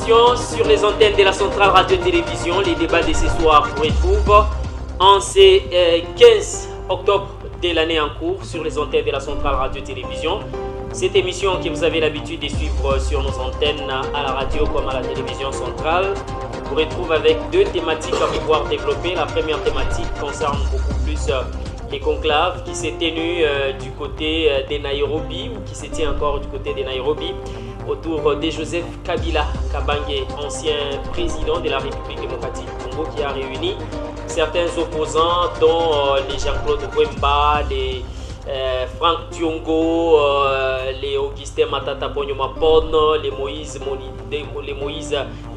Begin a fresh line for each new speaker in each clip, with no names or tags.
émission sur les antennes de la Centrale Radio-Télévision. Les débats de ce soir vous retrouvent en ce 15 octobre de l'année en cours sur les antennes de la Centrale Radio-Télévision. Cette émission que vous avez l'habitude de suivre sur nos antennes à la radio comme à la télévision centrale vous retrouve avec deux thématiques à pouvoir développer. La première thématique concerne beaucoup plus les conclaves qui s'est tenu du côté de Nairobi ou qui se tient encore du côté de Nairobi autour de Joseph Kabila Kabange, ancien président de la République démocratique du Congo, qui a réuni certains opposants dont les Jean-Claude Wemba, les Franck Diongo, les Augustin Matata Ponyomapon, les Moïse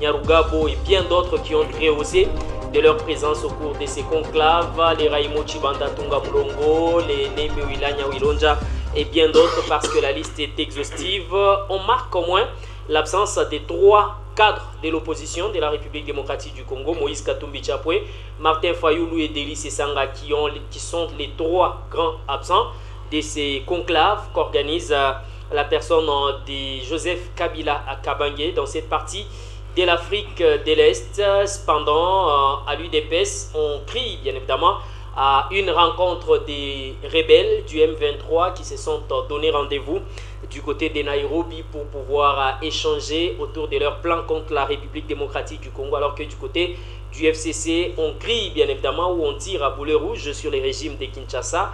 Nyarugabo et bien d'autres qui ont rehaussé de leur présence au cours de ces conclaves, les Raimo Chibanda Tunga Mulongo, les Neme Wilanya Wilonja et bien d'autres, parce que la liste est exhaustive. On marque au moins l'absence des trois cadres de l'opposition de la République démocratique du Congo, Moïse Katumbi Chapwe, Martin Fayoulou et Delis Sesanga, qui sont les trois grands absents de ces conclaves qu'organise la personne de Joseph Kabila à Kabange dans cette partie de l'Afrique de l'Est. Cependant, à l'UDPS, on crie bien évidemment à une rencontre des rebelles du M23 qui se sont donné rendez-vous du côté de Nairobi pour pouvoir échanger autour de leur plan contre la République démocratique du Congo, alors que du côté du FCC, on crie bien évidemment ou on tire à boulet rouge sur le régime de Kinshasa.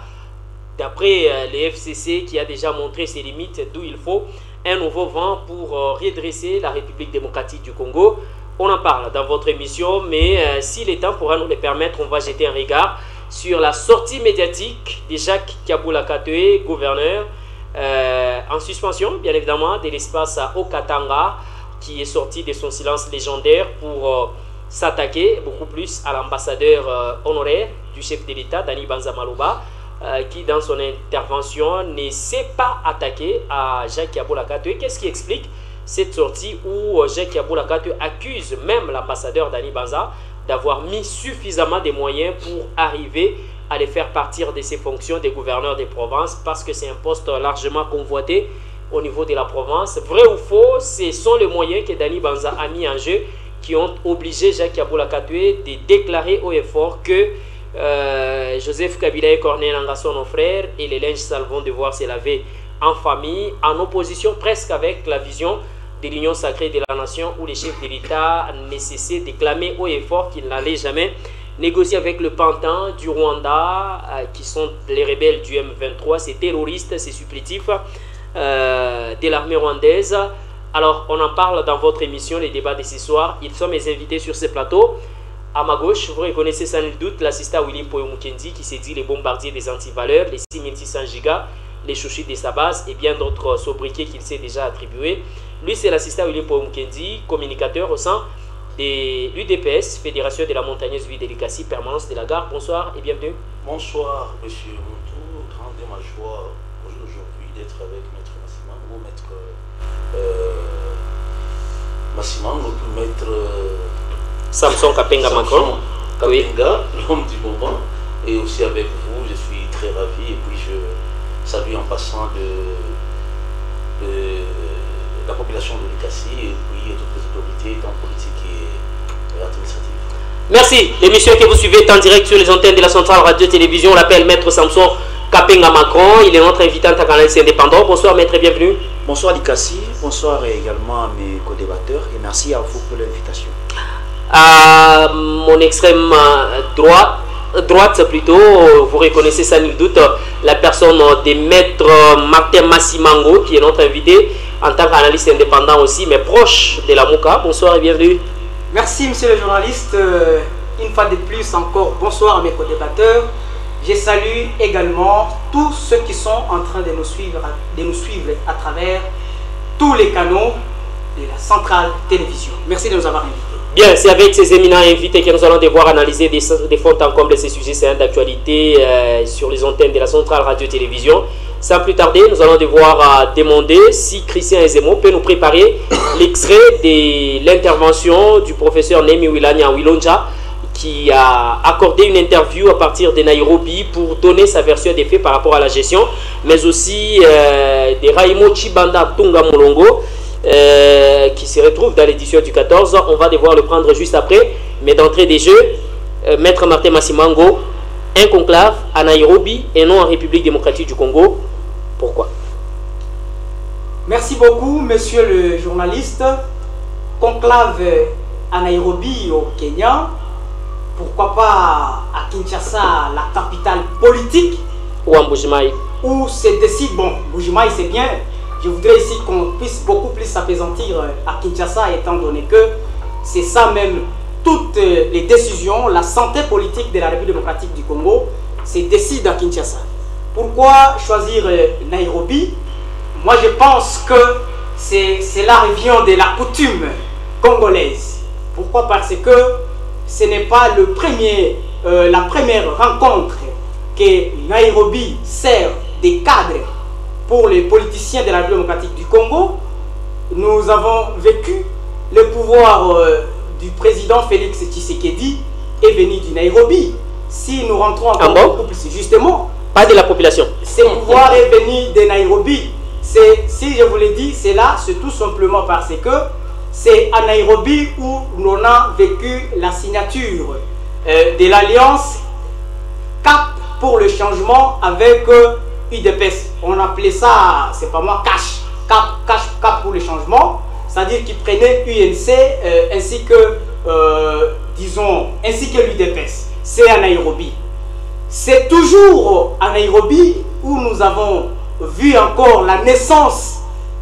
D'après le FCC qui a déjà montré ses limites, d'où il faut un nouveau vent pour redresser la République démocratique du Congo. On en parle dans votre émission, mais si le temps pourra nous le permettre, on va jeter un regard sur la sortie médiatique de Jacques Kabula Katoe, gouverneur, en suspension, bien évidemment, de l'espace Okatanga, qui est sorti de son silence légendaire pour s'attaquer beaucoup plus à l'ambassadeur honoraire du chef de l'État, Dani Banza Maloba, qui dans son intervention ne s'est pas attaqué à Jacques Kabula Katoe. Qu'est-ce qui explique cette sortie où Jacques Kabula Katoe accuse même l'ambassadeur Dani Banza d'avoir mis suffisamment de moyens pour arriver à les faire partir de ses fonctions des gouverneurs des provinces, parce que c'est un poste largement convoité au niveau de la province. Vrai ou faux, ce sont les moyens que Dani Banza a mis en jeu qui ont obligé Jacques Kabula Katoe de déclarer haut et fort que Joseph Kabila et Corneille Nangaa sont nos frères et les linges sales vont devoir se laver en famille, en opposition presque avec la vision de l'union sacrée de la nation, où les chefs de l'État ne cessaient de clamer haut et fort qu'ils n'allaient jamais négocier avec le pantin du Rwanda, qui sont les rebelles du M23, ces terroristes, ces supplétifs de l'armée rwandaise. Alors, on en parle dans votre émission, les débats de ce soir. Ils sont mes invités sur ce plateau. À ma gauche, vous reconnaissez sans nul doute l'assistant Willy Poyomukendi, qui s'est dit les bombardiers des antivaleurs, les 6600 gigas, les chouchis de sa base et bien d'autres sobriquets qu'il s'est déjà attribués. Lui, c'est l'assistant Willy Poyomukendi, communicateur au sein de l'UDPS, Fédération de la Montagneuse Vie Délicatie, Permanence de la Gare. Bonsoir et bienvenue.
Bonsoir, monsieur Moutou. Grande est ma joie aujourd'hui d'être avec Maître Massimang, ou Maître Massimang, ou Maître
Samson Kapenga Macron.
Kapenga, l'homme du moment. Et aussi avec vous, je suis très ravi. Et puis je salue en passant de la population de Likasi et puis toutes les autorités, tant politiques et administratives.
Merci. L'émission que vous suivez est en direct sur les antennes de la Centrale Radio-Télévision. On l'appelle Maître Samson Kapenga Macron. Il est notre invité en tant qu'analyste indépendant. Bonsoir Maître et bienvenue.
Bonsoir Likasi. Bonsoir également à mes co-débatteurs et merci à vous pour l'invitation.
À mon extrême droite plutôt, vous reconnaissez sans nul doute la personne de Maître Martin Massimango, qui est notre invité en tant qu'analyste indépendant aussi, mais proche de la Mouka. Bonsoir et bienvenue.
Merci monsieur le journaliste. Une fois de plus encore, bonsoir à mes co-débatteurs. Je salue également tous ceux qui sont en train de nous suivre à travers tous les canaux de la Centrale Télévision. Merci de nous avoir invités.
Bien, c'est avec ces éminents invités que nous allons devoir analyser des fonds en comble de ces sujets d'actualité sur les antennes de la Centrale Radio-Télévision. Sans plus tarder, nous allons devoir demander si Christian Ezemo peut nous préparer l'extrait de l'intervention du professeur Nemi Wilanya Wilonja, qui a accordé une interview à partir de Nairobi pour donner sa version des faits par rapport à la gestion, mais aussi de Raimo Chibanda Tunga Mulongo, qui se retrouve dans l'édition du 14. On va devoir le prendre juste après. Mais d'entrée des jeux, Maître Martin Massimango, un conclave à Nairobi et non en République démocratique du Congo. Pourquoi?
Merci beaucoup, monsieur le journaliste. Conclave à Nairobi, au Kenya. Pourquoi pas à Kinshasa, la capitale politique?
Ou en Bujimaï?
Où se décide, bon, Bujimaï c'est bien. Je voudrais ici qu'on puisse beaucoup plus s'apaisantir à Kinshasa, étant donné que c'est ça même, toutes les décisions, la santé politique de la République démocratique du Congo se décide à Kinshasa. Pourquoi choisir Nairobi? Moi je pense que cela revient de la coutume congolaise. Pourquoi? Parce que ce n'est pas la première rencontre que Nairobi sert des cadres pour les politiciens de la République démocratique du Congo. Nous avons vécu le pouvoir du président Félix Tshisekedi est venu du Nairobi. Si nous rentrons encore beaucoup plus justement,
pas de la population.
Ce pouvoir est venu de Nairobi. Si je vous l'ai dit, c'est là, c'est tout simplement parce que c'est à Nairobi où l'on a vécu la signature de l'alliance Cap pour le changement avec UDPS. On appelait ça, c'est pas moi, Cap pour le changement, c'est-à-dire qu'ils prenaient UNC ainsi que, disons, ainsi que l'UDPS. C'est à Nairobi. C'est toujours à Nairobi où nous avons vu encore la naissance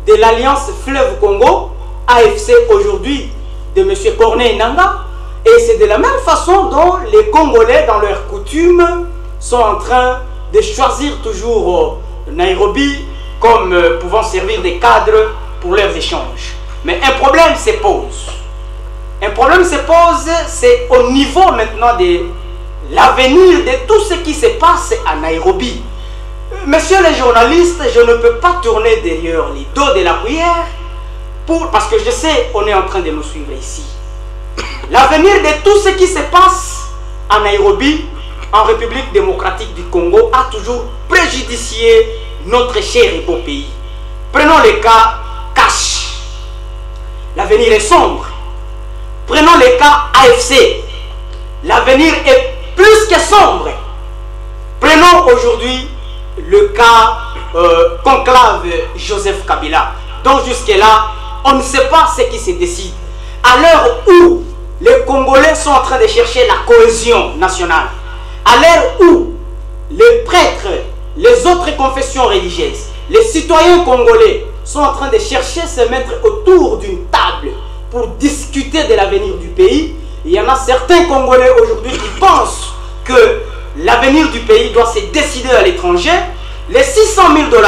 de l'Alliance Fleuve Congo, AFC aujourd'hui, de M. Corneille Nangaa. Et c'est de la même façon dont les Congolais, dans leurs coutumes, sont en train de choisir toujours Nairobi comme pouvant servir des cadres pour leurs échanges. Mais un problème se pose. Un problème se pose, c'est au niveau maintenant de l'avenir de tout ce qui se passe à Nairobi. Messieurs les journalistes, je ne peux pas tourner derrière les dos de la prière parce que je sais, on est en train de nous suivre ici. L'avenir de tout ce qui se passe à Nairobi, en République démocratique du Congo, a toujours préjudicié notre cher et beau pays. Prenons le cas Cash. L'avenir est sombre. Prenons le cas AFC. L'avenir est plus que sombre. Prenons aujourd'hui le cas conclave Joseph Kabila, dont jusque-là, on ne sait pas ce qui se décide. À l'heure où les Congolais sont en train de chercher la cohésion nationale, à l'heure où les prêtres, les autres confessions religieuses, les citoyens congolais sont en train de chercher se mettre autour d'une table pour discuter de l'avenir du pays, il y en a certains Congolais aujourd'hui qui pensent que l'avenir du pays doit se décider à l'étranger. Les 600 000 $,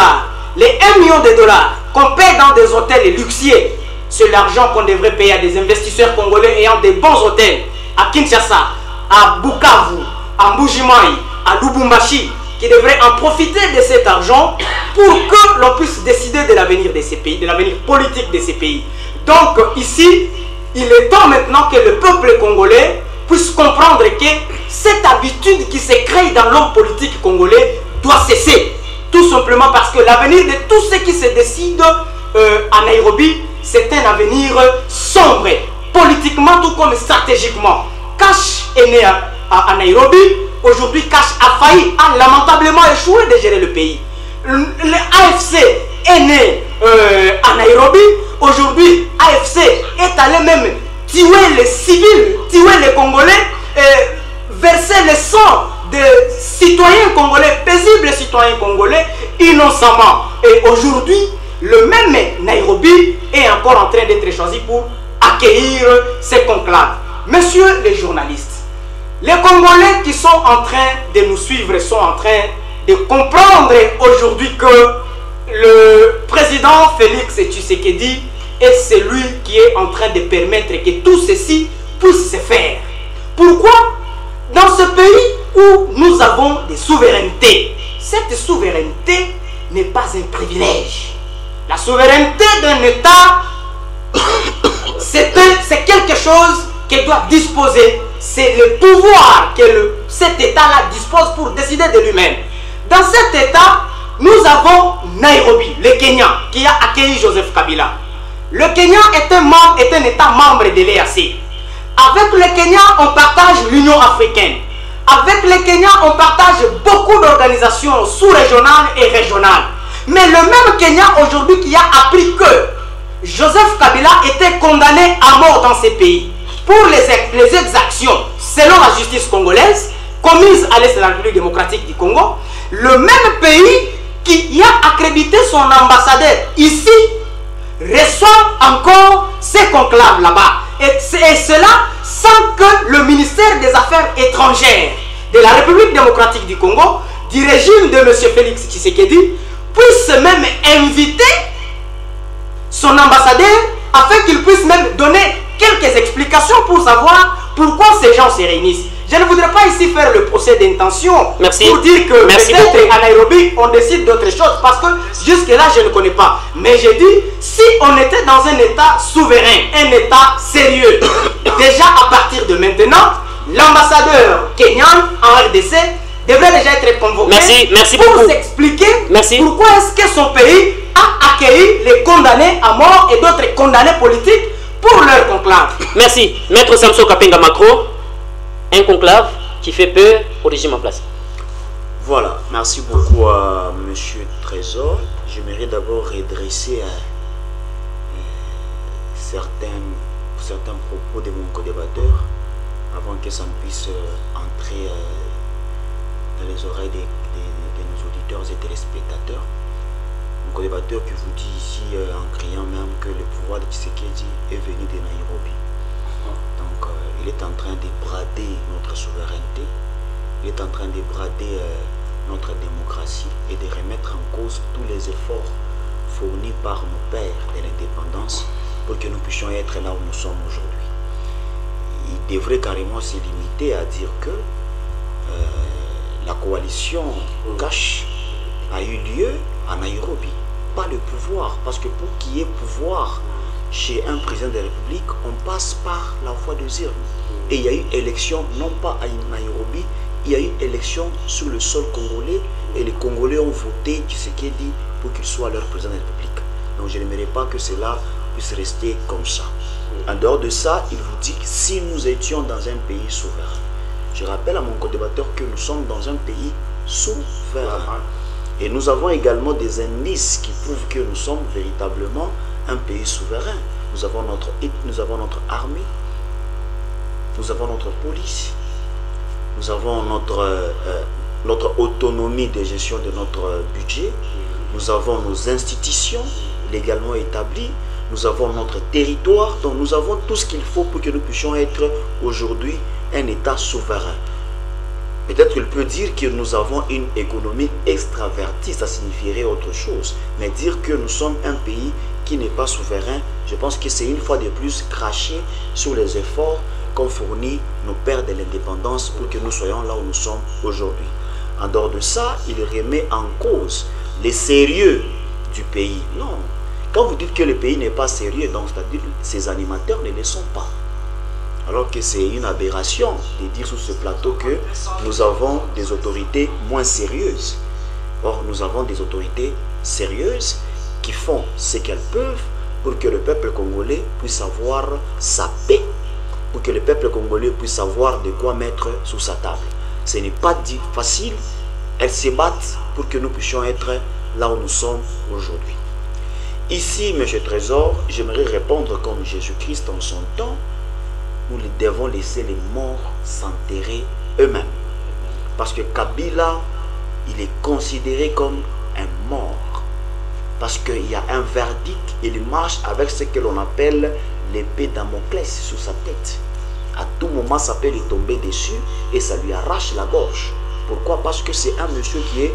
les 1 million de dollars qu'on paie dans des hôtels luxueux, c'est l'argent qu'on devrait payer à des investisseurs congolais ayant des bons hôtels à Kinshasa, à Bukavu, à Mbujimaï, à Lubumbashi, qui devraient en profiter de cet argent pour que l'on puisse décider de l'avenir de ces pays, de l'avenir politique de ces pays. Donc ici, il est temps maintenant que le peuple congolais puisse comprendre que cette habitude qui se crée dans l'homme politique congolais doit cesser. Tout simplement parce que l'avenir de tout ce qui se décide à Nairobi, c'est un avenir sombre, politiquement tout comme stratégiquement. Cash est né à Nairobi. Aujourd'hui, Cash a failli, a lamentablement échoué de gérer le pays. L'AFC est né à Nairobi. Aujourd'hui, AFC est allé même tuer les civils, tuer les Congolais, verser le sang des citoyens congolais, paisibles citoyens congolais, innocemment. Et aujourd'hui, le même Nairobi est encore en train d'être choisi pour accueillir ces conclaves. Messieurs les journalistes, les Congolais qui sont en train de nous suivre sont en train de comprendre aujourd'hui que le président Félix Tshisekedi est celui qui est en train de permettre que tout ceci puisse se faire. Pourquoi? Dans ce pays où nous avons des souverainetés, cette souveraineté n'est pas un privilège. La souveraineté d'un État, c'est quelque chose qui doit disposer. C'est le pouvoir que cet État-là dispose pour décider de lui-même. Dans cet État, nous avons Nairobi, le Kenya, qui a accueilli Joseph Kabila. Le Kenya est un État membre de l'EAC. Avec le Kenya, on partage l'Union africaine. Avec le Kenya, on partage beaucoup d'organisations sous-régionales et régionales. Mais le même Kenya aujourd'hui qui a appris que Joseph Kabila était condamné à mort dans ces pays pour les exactions, selon la justice congolaise, commises à l'Est de la République démocratique du Congo, le même pays qui a accrédité son ambassadeur ici reçoit encore ses conclaves là-bas. Et cela sans que le ministère des Affaires étrangères de la République démocratique du Congo, du régime de M. Félix Tshisekedi, puisse même inviter son ambassadeur afin qu'il puisse même donner quelques explications pour savoir pourquoi ces gens se réunissent. Je ne voudrais pas ici faire le procès d'intention pour dire que peut-être à Nairobi on décide d'autres choses parce que jusque-là je ne connais pas. Mais je dis, si on était dans un État souverain, un État sérieux, déjà à partir de maintenant, l'ambassadeur kenyan en RDC devrait déjà être convoqué pour s'expliquer pourquoi est-ce que son pays a accueilli les condamnés à mort et d'autres condamnés politiques pour leur conclave.
Merci. Maître Samson Kapenga Macro, un conclave qui fait peur au régime en place.
Voilà, merci beaucoup à M. Trésor. J'aimerais d'abord redresser certains propos de mon co-débatteur avant que ça ne puisse entrer dans les oreilles de nos auditeurs et téléspectateurs. Mon co-débatteur qui vous dit ici en criant même que le pouvoir de Tshisekedi est venu de Nairobi. Donc il est en train de brader notre souveraineté, il est en train de brader notre démocratie et de remettre en cause tous les efforts fournis par nos pères de l'indépendance pour que nous puissions être là où nous sommes aujourd'hui. Il devrait carrément se limiter à dire que la coalition cash a eu lieu à Nairobi, pas le pouvoir, parce que pour qu'il y ait pouvoir chez un président de la République, on passe par la voie des urnes. Et il y a eu élection, non pas à Nairobi, il y a eu élection sur le sol congolais et les Congolais ont voté Tshisekedi pour qu'il soit leur président de la République. Donc je n'aimerais pas que cela puisse rester comme ça. En dehors de ça, il vous dit que si nous étions dans un pays souverain, je rappelle à mon co-débatteur que nous sommes dans un pays souverain. Et nous avons également des indices qui prouvent que nous sommes véritablement un pays souverain. Nous avons notre armée, nous avons notre police, nous avons notre autonomie de gestion de notre budget, nous avons nos institutions légalement établies, nous avons notre territoire, donc nous avons tout ce qu'il faut pour que nous puissions être aujourd'hui un État souverain. Peut-être qu'il peut dire que nous avons une économie extravertie, ça signifierait autre chose. Mais dire que nous sommes un pays qui n'est pas souverain, je pense que c'est une fois de plus cracher sur les efforts qu'ont fournis nos pères de l'indépendance pour que nous soyons là où nous sommes aujourd'hui. En dehors de ça, il remet en cause les sérieux du pays. Non. Quand vous dites que le pays n'est pas sérieux, donc c'est-à-dire ses animateurs ne le sont pas. Alors que c'est une aberration de dire sur ce plateau que nous avons des autorités moins sérieuses. Or, nous avons des autorités sérieuses qui font ce qu'elles peuvent pour que le peuple congolais puisse avoir sa paix, pour que le peuple congolais puisse avoir de quoi mettre sous sa table. Ce n'est pas facile, elles se battent pour que nous puissions être là où nous sommes aujourd'hui. Ici, M. Trésor, j'aimerais répondre comme Jésus-Christ en son temps. Nous devons laisser les morts s'enterrer eux-mêmes. Parce que Kabila, il est considéré comme un mort. Parce qu'il y a un verdict, il marche avec ce que l'on appelle l'épée Damoclès sur sa tête. À tout moment, ça peut lui tomber dessus et ça lui arrache la gorge. Pourquoi? Parce que c'est un monsieur qui est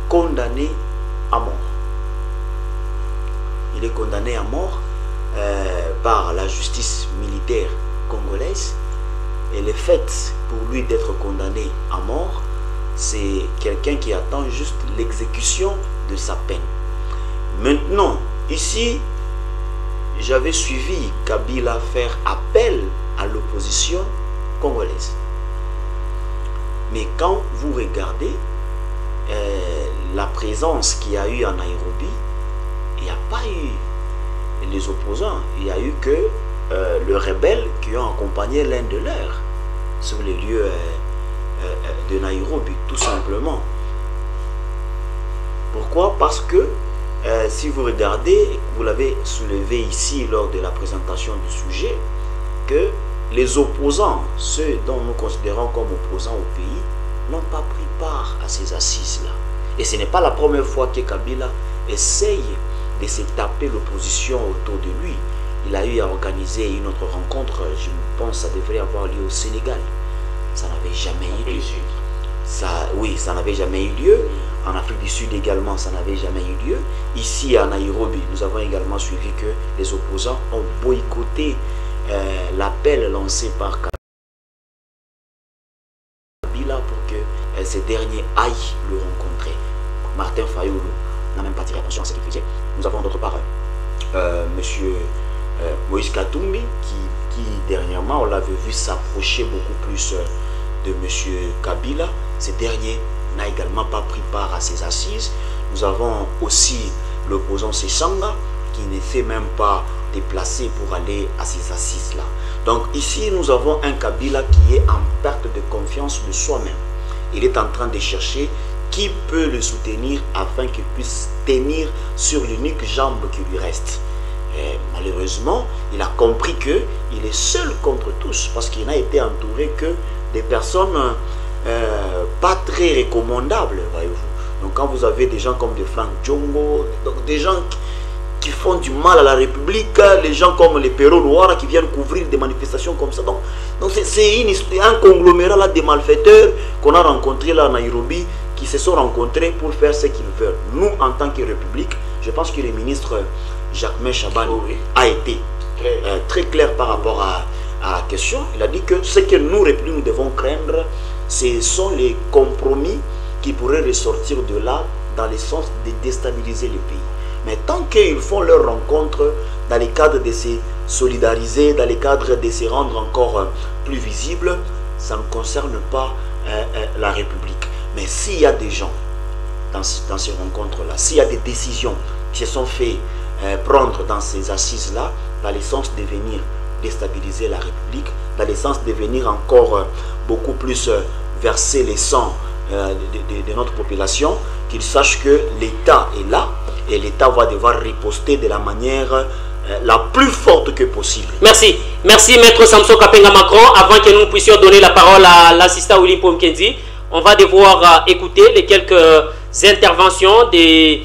condamné à mort. Il est condamné à mort par la justice militaire congolaise, et le fait pour lui d'être condamné à mort, c'est quelqu'un qui attend juste l'exécution de sa peine. Maintenant, ici, j'avais suivi Kabila faire appel à l'opposition congolaise. Mais quand vous regardez la présence qu'il y a eu en Nairobi, il n'y a pas eu les opposants. Il y a eu que le rebelle qui ont accompagné l'un de leurs sur les lieux de Nairobi, tout simplement. Pourquoi? Parce que si vous regardez, vous l'avez soulevé ici lors de la présentation du sujet, que les opposants, ceux dont nous considérons comme opposants au pays, n'ont pas pris part à ces assises-là. Et ce n'est pas la première fois que Kabila essaye de se taper l'opposition autour de lui. Il a eu à organiser une autre rencontre, je pense que ça devrait avoir lieu au Sénégal. Ça n'avait jamais eu lieu. Oui, ça n'avait jamais eu lieu. En Afrique du Sud également, ça n'avait jamais eu lieu. Ici à Nairobi, nous avons également suivi que les opposants ont boycotté l'appel lancé par Kabila pour que ces derniers aillent le rencontrer. Martin Fayulu n'a même pas tiré attention à ce qu'il faisait. Nous avons d'autre part monsieur Moïse Katumbi qui dernièrement, on l'avait vu s'approcher beaucoup plus de monsieur Kabila. Ces derniers n'a également pas pris part à ces assises. Nous avons aussi l'opposant Sessanga qui ne s'est même pas déplacé pour aller à ces assises-là. Donc ici, nous avons un Kabila qui est en perte de confiance de soi-même. Il est en train de chercher qui peut le soutenir afin qu'il puisse tenir sur l'unique jambe qui lui reste. Et malheureusement, il a compris qu'il est seul contre tous parce qu'il n'a été entouré que des personnes pas très recommandables, voyez-vous. Donc quand vous avez des gens comme des Frank Djongo, donc des gens qui font du mal à la République, les gens comme les Perro Loara qui viennent couvrir des manifestations comme ça. Donc c'est un conglomérat là, des malfaiteurs qu'on a rencontrés là à Nairobi, qui se sont rencontrés pour faire ce qu'ils veulent. Nous, en tant que République, je pense que le ministre Jacquemain Chabani a été très clair par rapport à la question. Il a dit que ce que nous, République, nous devons craindre, ce sont les compromis qui pourraient ressortir de là dans le sens de déstabiliser le pays. Mais tant qu'ils font leur rencontre dans le cadre de se solidariser, dans le cadre de se rendre encore plus visibles, ça ne concerne pas la République. Mais s'il y a des gens dans ces rencontres-là, s'il y a des décisions qui se sont fait prendre dans ces assises-là, dans le sens de venir déstabiliser la République, dans le sens de venir encore beaucoup plus verser les sangs de notre population, qu'ils sachent que l'État est là et l'État va devoir riposter de la manière la plus forte que possible.
Merci. Merci, Maître Samson Kapenga Macron. Avant que nous puissions donner la parole à l'assistant Willy Pomkendi, on va devoir écouter les quelques interventions de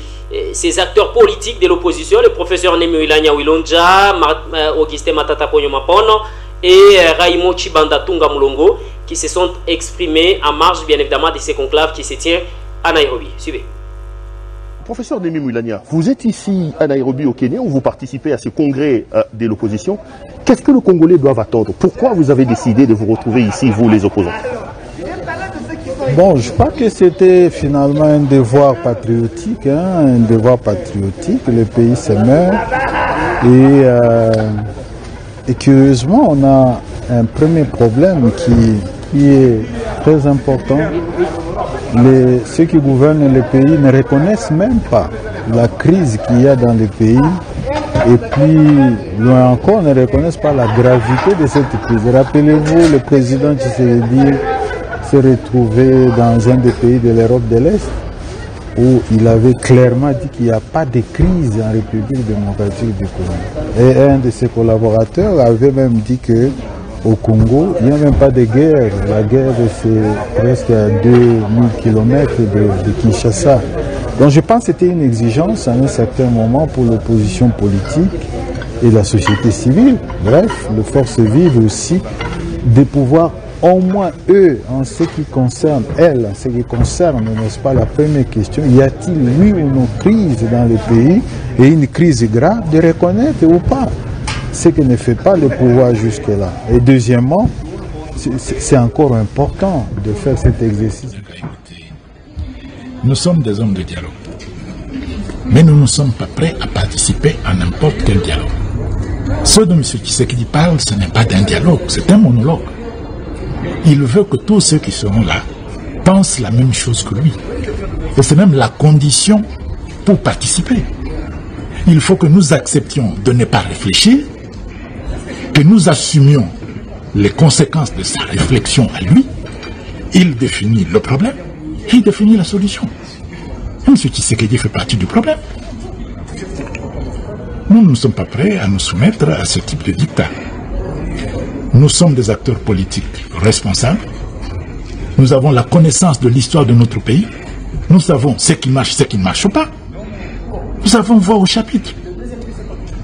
ces acteurs politiques de l'opposition, le professeur Nemuilanya Wilonja, Augustin Matata Ponyo Mapono et Raimo Chibanda Tunga Mulongo, qui se sont exprimés en marge, bien évidemment, de ces conclaves qui se tient à Nairobi. Suivez.
Professeur Nemuilanya, vous êtes ici à Nairobi au Kenya où vous participez à ce congrès de l'opposition. Qu'est-ce que les Congolais doivent attendre? Pourquoi vous avez décidé de vous retrouver ici, vous les opposants?
Bon, je crois que c'était finalement un devoir patriotique, un devoir patriotique. Le pays se meurt et curieusement, on a un premier problème qui est très important. Ceux qui gouvernent le pays ne reconnaissent même pas la crise qu'il y a dans le pays. Et puis, loin encore, ne reconnaissent pas la gravité de cette crise. Rappelez-vous, le président Tshisekedi s'est retrouvé dans un des pays de l'Europe de l'Est où il avait clairement dit qu'il n'y a pas de crise en République démocratique du Congo. Et un de ses collaborateurs avait même dit que au Congo, il n'y a même pas de guerre. La guerre, c'est presque à 2000 km de Kinshasa. Donc je pense que c'était une exigence à un certain moment pour l'opposition politique et la société civile. Bref, les forces vives aussi, de pouvoir au moins eux, en ce qui concerne elles, en ce qui concerne, n'est-ce pas, la première question, y a-t-il oui ou non crise dans le pays et une crise grave, de reconnaître ou pas ce que ne fait pas le pouvoir jusque-là. Et deuxièmement, c'est encore important de faire cet exercice.
Nous sommes des hommes de dialogue, mais nous ne sommes pas prêts à participer à n'importe quel dialogue. Ce dont M. Tshisekedi parle, ce n'est pas d'un dialogue, c'est un monologue. Il veut que tous ceux qui seront là pensent la même chose que lui. Et c'est même la condition pour participer. Il faut que nous acceptions de ne pas réfléchir, que nous assumions les conséquences de sa réflexion à lui. Il définit le problème, il définit la solution. M. Tshisekedi fait partie du problème. Nous ne sommes pas prêts à nous soumettre à ce type de dictat. Nous sommes des acteurs politiques responsables. Nous avons la connaissance de l'histoire de notre pays. Nous savons ce qui marche, ce qui ne marche pas. Nous avons voix au chapitre.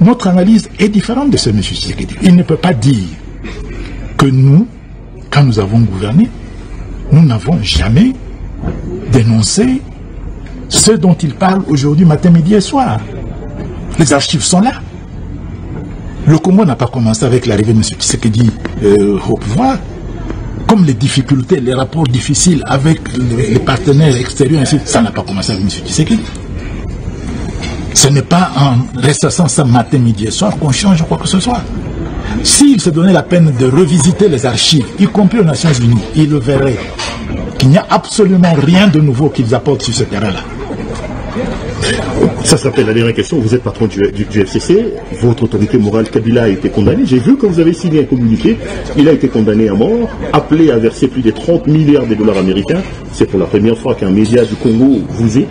Notre analyse est différente de ce M. Tshisekedi. Il ne peut pas dire que nous, quand nous avons gouverné, nous n'avons jamais dénoncé ce dont il parle aujourd'hui, matin, midi et soir. Les archives sont là. Le Congo n'a pas commencé avec l'arrivée de M. Tshisekedi au pouvoir. Comme les difficultés, les rapports difficiles avec les partenaires extérieurs, ainsi, ça n'a pas commencé avec M. Tshisekedi. Ce n'est pas en restassant ça matin, midi et soir qu'on change quoi que ce soit. S'il se donnait la peine de revisiter les archives, y compris aux Nations Unies, il le verrait qu'il n'y a absolument rien de nouveau qu'ils apportent sur ce terrain-là.
Ça s'appelle la dernière question. Vous êtes patron du FCC. Votre autorité morale, Kabila, a été condamné. J'ai vu que vous avez signé un communiqué. Il a été condamné à mort, appelé à verser plus de 30 milliards de dollars américains. C'est pour la première fois qu'un média du Congo vous est.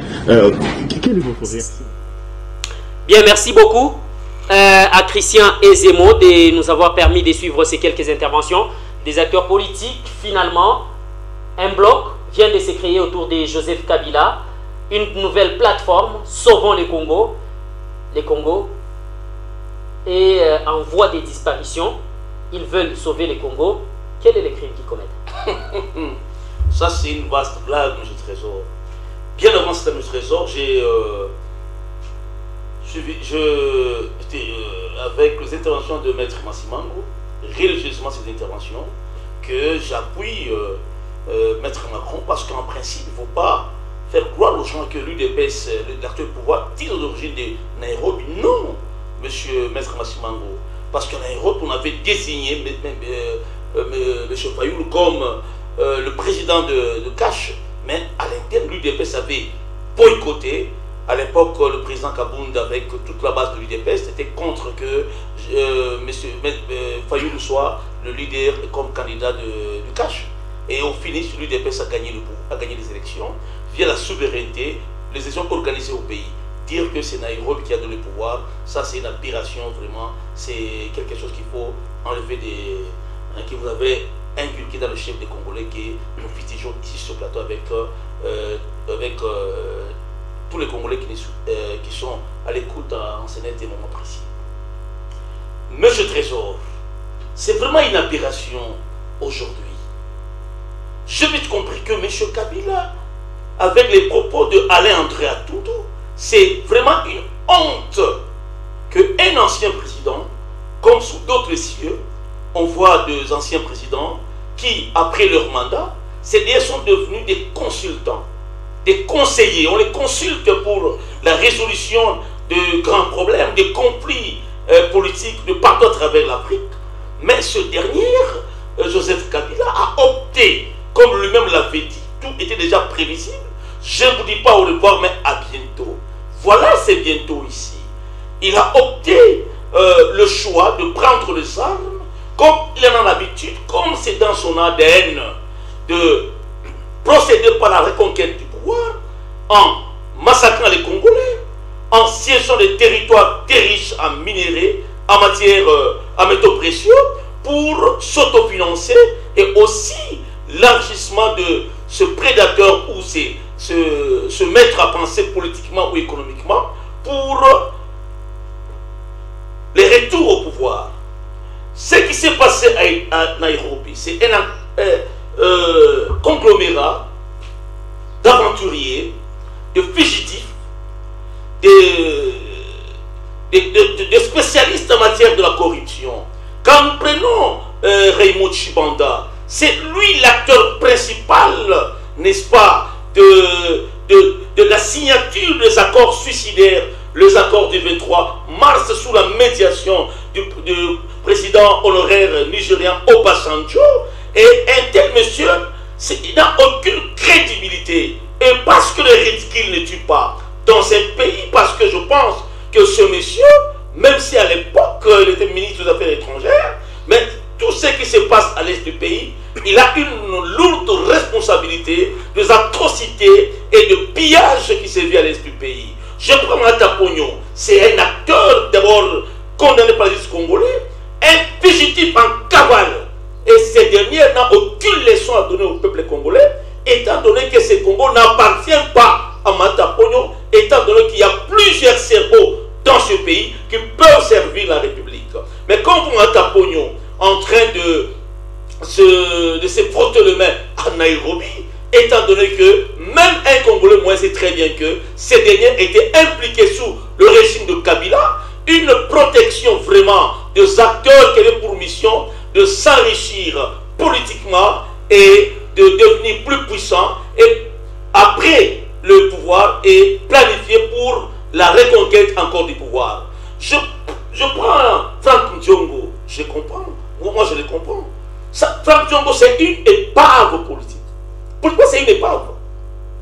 Quelle est votre réaction?
Bien, merci beaucoup à Christian Ezemo de nous avoir permis de suivre ces quelques interventions des acteurs politiques. Finalement, un bloc vient de se créer autour de Joseph Kabila. Une nouvelle plateforme, Sauvons le Congo. Le Congo est en voie de disparition. Ils veulent sauver le Congo. Quel est le crime qu'ils commettent?
Ça, c'est une vaste blague, M. Trésor. Bien avant ça, M. Trésor, avec les interventions de Maître Massimango, religieusement ces interventions, que j'appuie Maître Macron, parce qu'en principe, il ne faut pas faire croire aux gens que l'UDPS, l'actuel pouvoir, tire d'origine de Nairobi. Non, monsieur Maître Massimango. Parce qu'à Nairobi, on avait désigné M. Fayoulou comme le président de Cash, mais à l'interne, l'UDPS avait boycotté. À l'époque, le président Kabound, avec toute la base de l'UDPS, était contre que M. Fayoulou soit le leader comme candidat du Cash. Et au finish, l'UDPS a gagné les élections via la souveraineté, les élections organisées au pays. Dire que c'est Nairobi qui a donné le pouvoir, ça c'est une aberration vraiment. C'est quelque chose qu'il faut enlever que vous avez inculqué dans le chef des Congolais, que nous fêtions ici sur le plateau avec tous les Congolais qui sont à l'écoute en ce net des moments précis. Monsieur Trésor, c'est vraiment une aberration aujourd'hui. J'ai vite compris que M. Kabila, avec les propos de Alain André Atoudou, c'est vraiment une honte qu'un ancien président, comme sous d'autres cieux, on voit des anciens présidents qui, après leur mandat, c'est-à-dire sont devenus des consultants, des conseillers. On les consulte pour la résolution de grands problèmes, des conflits politiques de partout à travers l'Afrique. Mais ce dernier, Joseph Kabila, a opté, comme lui-même l'avait dit, tout était déjà prévisible. Je ne vous dis pas au revoir, mais à bientôt. Voilà, c'est bientôt ici. Il a opté le choix de prendre les armes, comme il en a l'habitude, comme c'est dans son ADN, de procéder par la reconquête du pouvoir, en massacrant les Congolais, en siégeant des territoires très riches en minéraux, en matière, en métaux précieux, pour s'autofinancer, et aussi l'enrichissement de ce prédateur ou se mettre à penser politiquement ou économiquement pour les retours au pouvoir. Ce qui s'est passé à Nairobi, c'est un conglomérat d'aventuriers, de fugitifs, de spécialistes en matière de la corruption. Quand nous prenons Raymond Chibanda, c'est lui l'acteur principal, n'est-ce pas, de la signature des accords suicidaires, les accords du 23 mars sous la médiation du président honoraire nigérian Obasanjo. Et un tel monsieur, il n'a aucune crédibilité. Et parce que le ridicule ne tue pas dans un pays, parce que je pense que ce monsieur, même si à l'époque il était ministre des Affaires étrangères, mais tout ce qui se passe à l'est du pays, il a une lourde responsabilité des atrocités et de pillages qui se vit à l'est du pays. Je prends Mata Pognon, c'est un acteur d'abord condamné par la justice congolais, un fugitif en cavale. Et ces derniers n'ont aucune leçon à donner au peuple congolais, étant donné que ce Congo n'appartient pas à Mata Pognon, étant donné qu'il y a plusieurs cerveaux dans ce pays qui peuvent servir la République. Mais quand vous Mata Pognon en train de se frotter les mains à Nairobi, étant donné que même un Congolais, moi sait très bien que ces derniers étaient impliqués sous le régime de Kabila, une protection vraiment des acteurs qui avaient pour mission de s'enrichir politiquement et de devenir plus puissants et après le pouvoir et planifier pour la reconquête encore du pouvoir. Je prends Franck Ndiongo, je comprends, moi je le comprends. Franck Ndiongo c'est une épave politique. Pourquoi c'est une épave?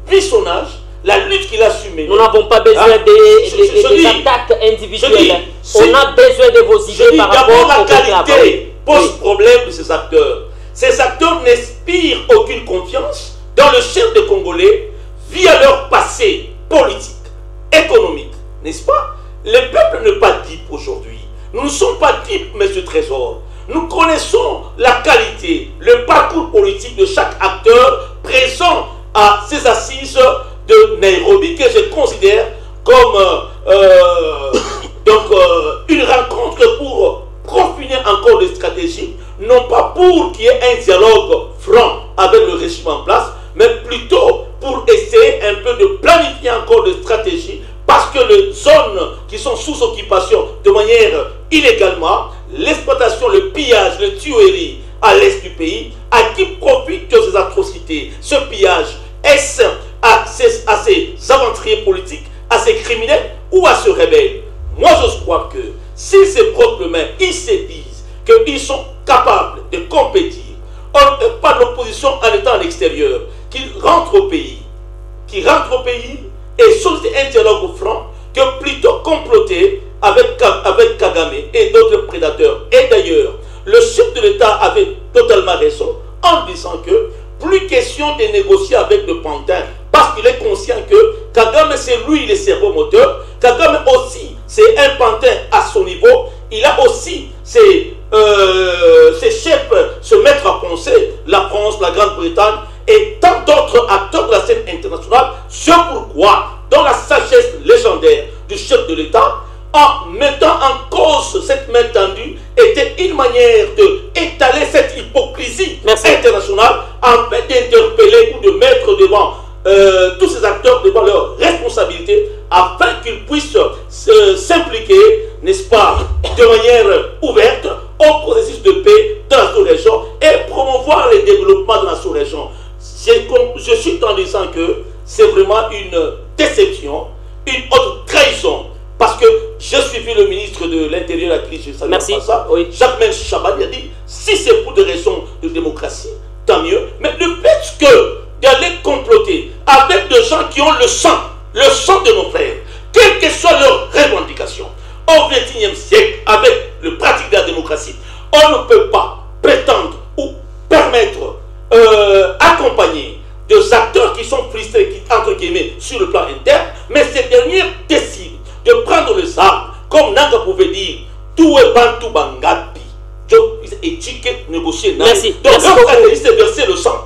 Vu son âge, la lutte qu'il a su mener.
Nous n'avons pas besoin des attaques individuelles. On a besoin de vos idées par rapport
à la qualité pose problème de ces acteurs. Ces acteurs n'inspirent aucune confiance dans le chef des Congolais via leur passé politique, économique, n'est-ce pas? Le peuple n'est pas dupe aujourd'hui. Nous ne sommes pas dupes, monsieur Trésor. Nous connaissons la qualité, le parcours politique de chaque acteur présent à ces assises de Nairobi, que je considère comme une rencontre pour profiner encore des stratégies, non pas pour qu'il y ait un dialogue franc avec le régime en place, mais plutôt pour essayer un peu de planifier encore des stratégies, parce que les zones qui sont sous occupation de manière illégalement, l'exploitation, le pillage, le tuerie à l'est du pays, à qui profitent de ces atrocités, ce pillage? Est-ce à ces aventuriers politiques, à ces criminels ou à ces rebelles? Moi, je crois que s'ils se frottent les mains, ils se disent qu'ils sont capables de compétir. On ne fait pas l'opposition en étant à l'extérieur, qu'ils rentrent au pays, et solliciter un dialogue franc que plutôt comploter avec Kagame et d'autres prédateurs. Et d'ailleurs, le chef de l'État avait totalement raison en disant que plus question de négocier avec le pantin, parce qu'il est conscient que Kagame c'est lui le cerveau moteur, Kagame aussi c'est un pantin à son niveau, il a aussi ses chefs se mettre à penser, la France, la Grande-Bretagne et tant d'autres acteurs de la scène internationale. C'est pourquoi, dans la sagesse légendaire du chef de l'État, en mettant en cause cette main tendue, était une manière d'étaler cette hypocrisie internationale, en fait d'interpeller ou de mettre devant tous ces acteurs devant leurs responsabilités, afin qu'ils puissent s'impliquer, n'est-ce pas, de manière ouverte au processus de paix dans la sous-région et promouvoir le développement de la sous-région. Je suis en disant que c'est vraiment une déception, une haute trahison. Parce que j'ai suivi le ministre de l'Intérieur à qui je salue pas ça, Jacques Chabani a dit, si c'est pour des raisons de démocratie, tant mieux. Mais le fait que d'aller comploter avec des gens qui ont le sang de nos frères, quelle que soit leur revendication, au XXIe siècle, avec le pratique de la démocratie, on ne peut pas prétendre ou permettre, accompagner des acteurs qui sont frustrés, qui, entre guillemets, sur le plan interne, mais ces derniers décident de prendre les armes, comme Nanga pouvait dire, tout est bantu bangapi. Éthique négocier.
Merci.
Donc,
Merci
leur
beaucoup.
stratégie, c'est verser le sang.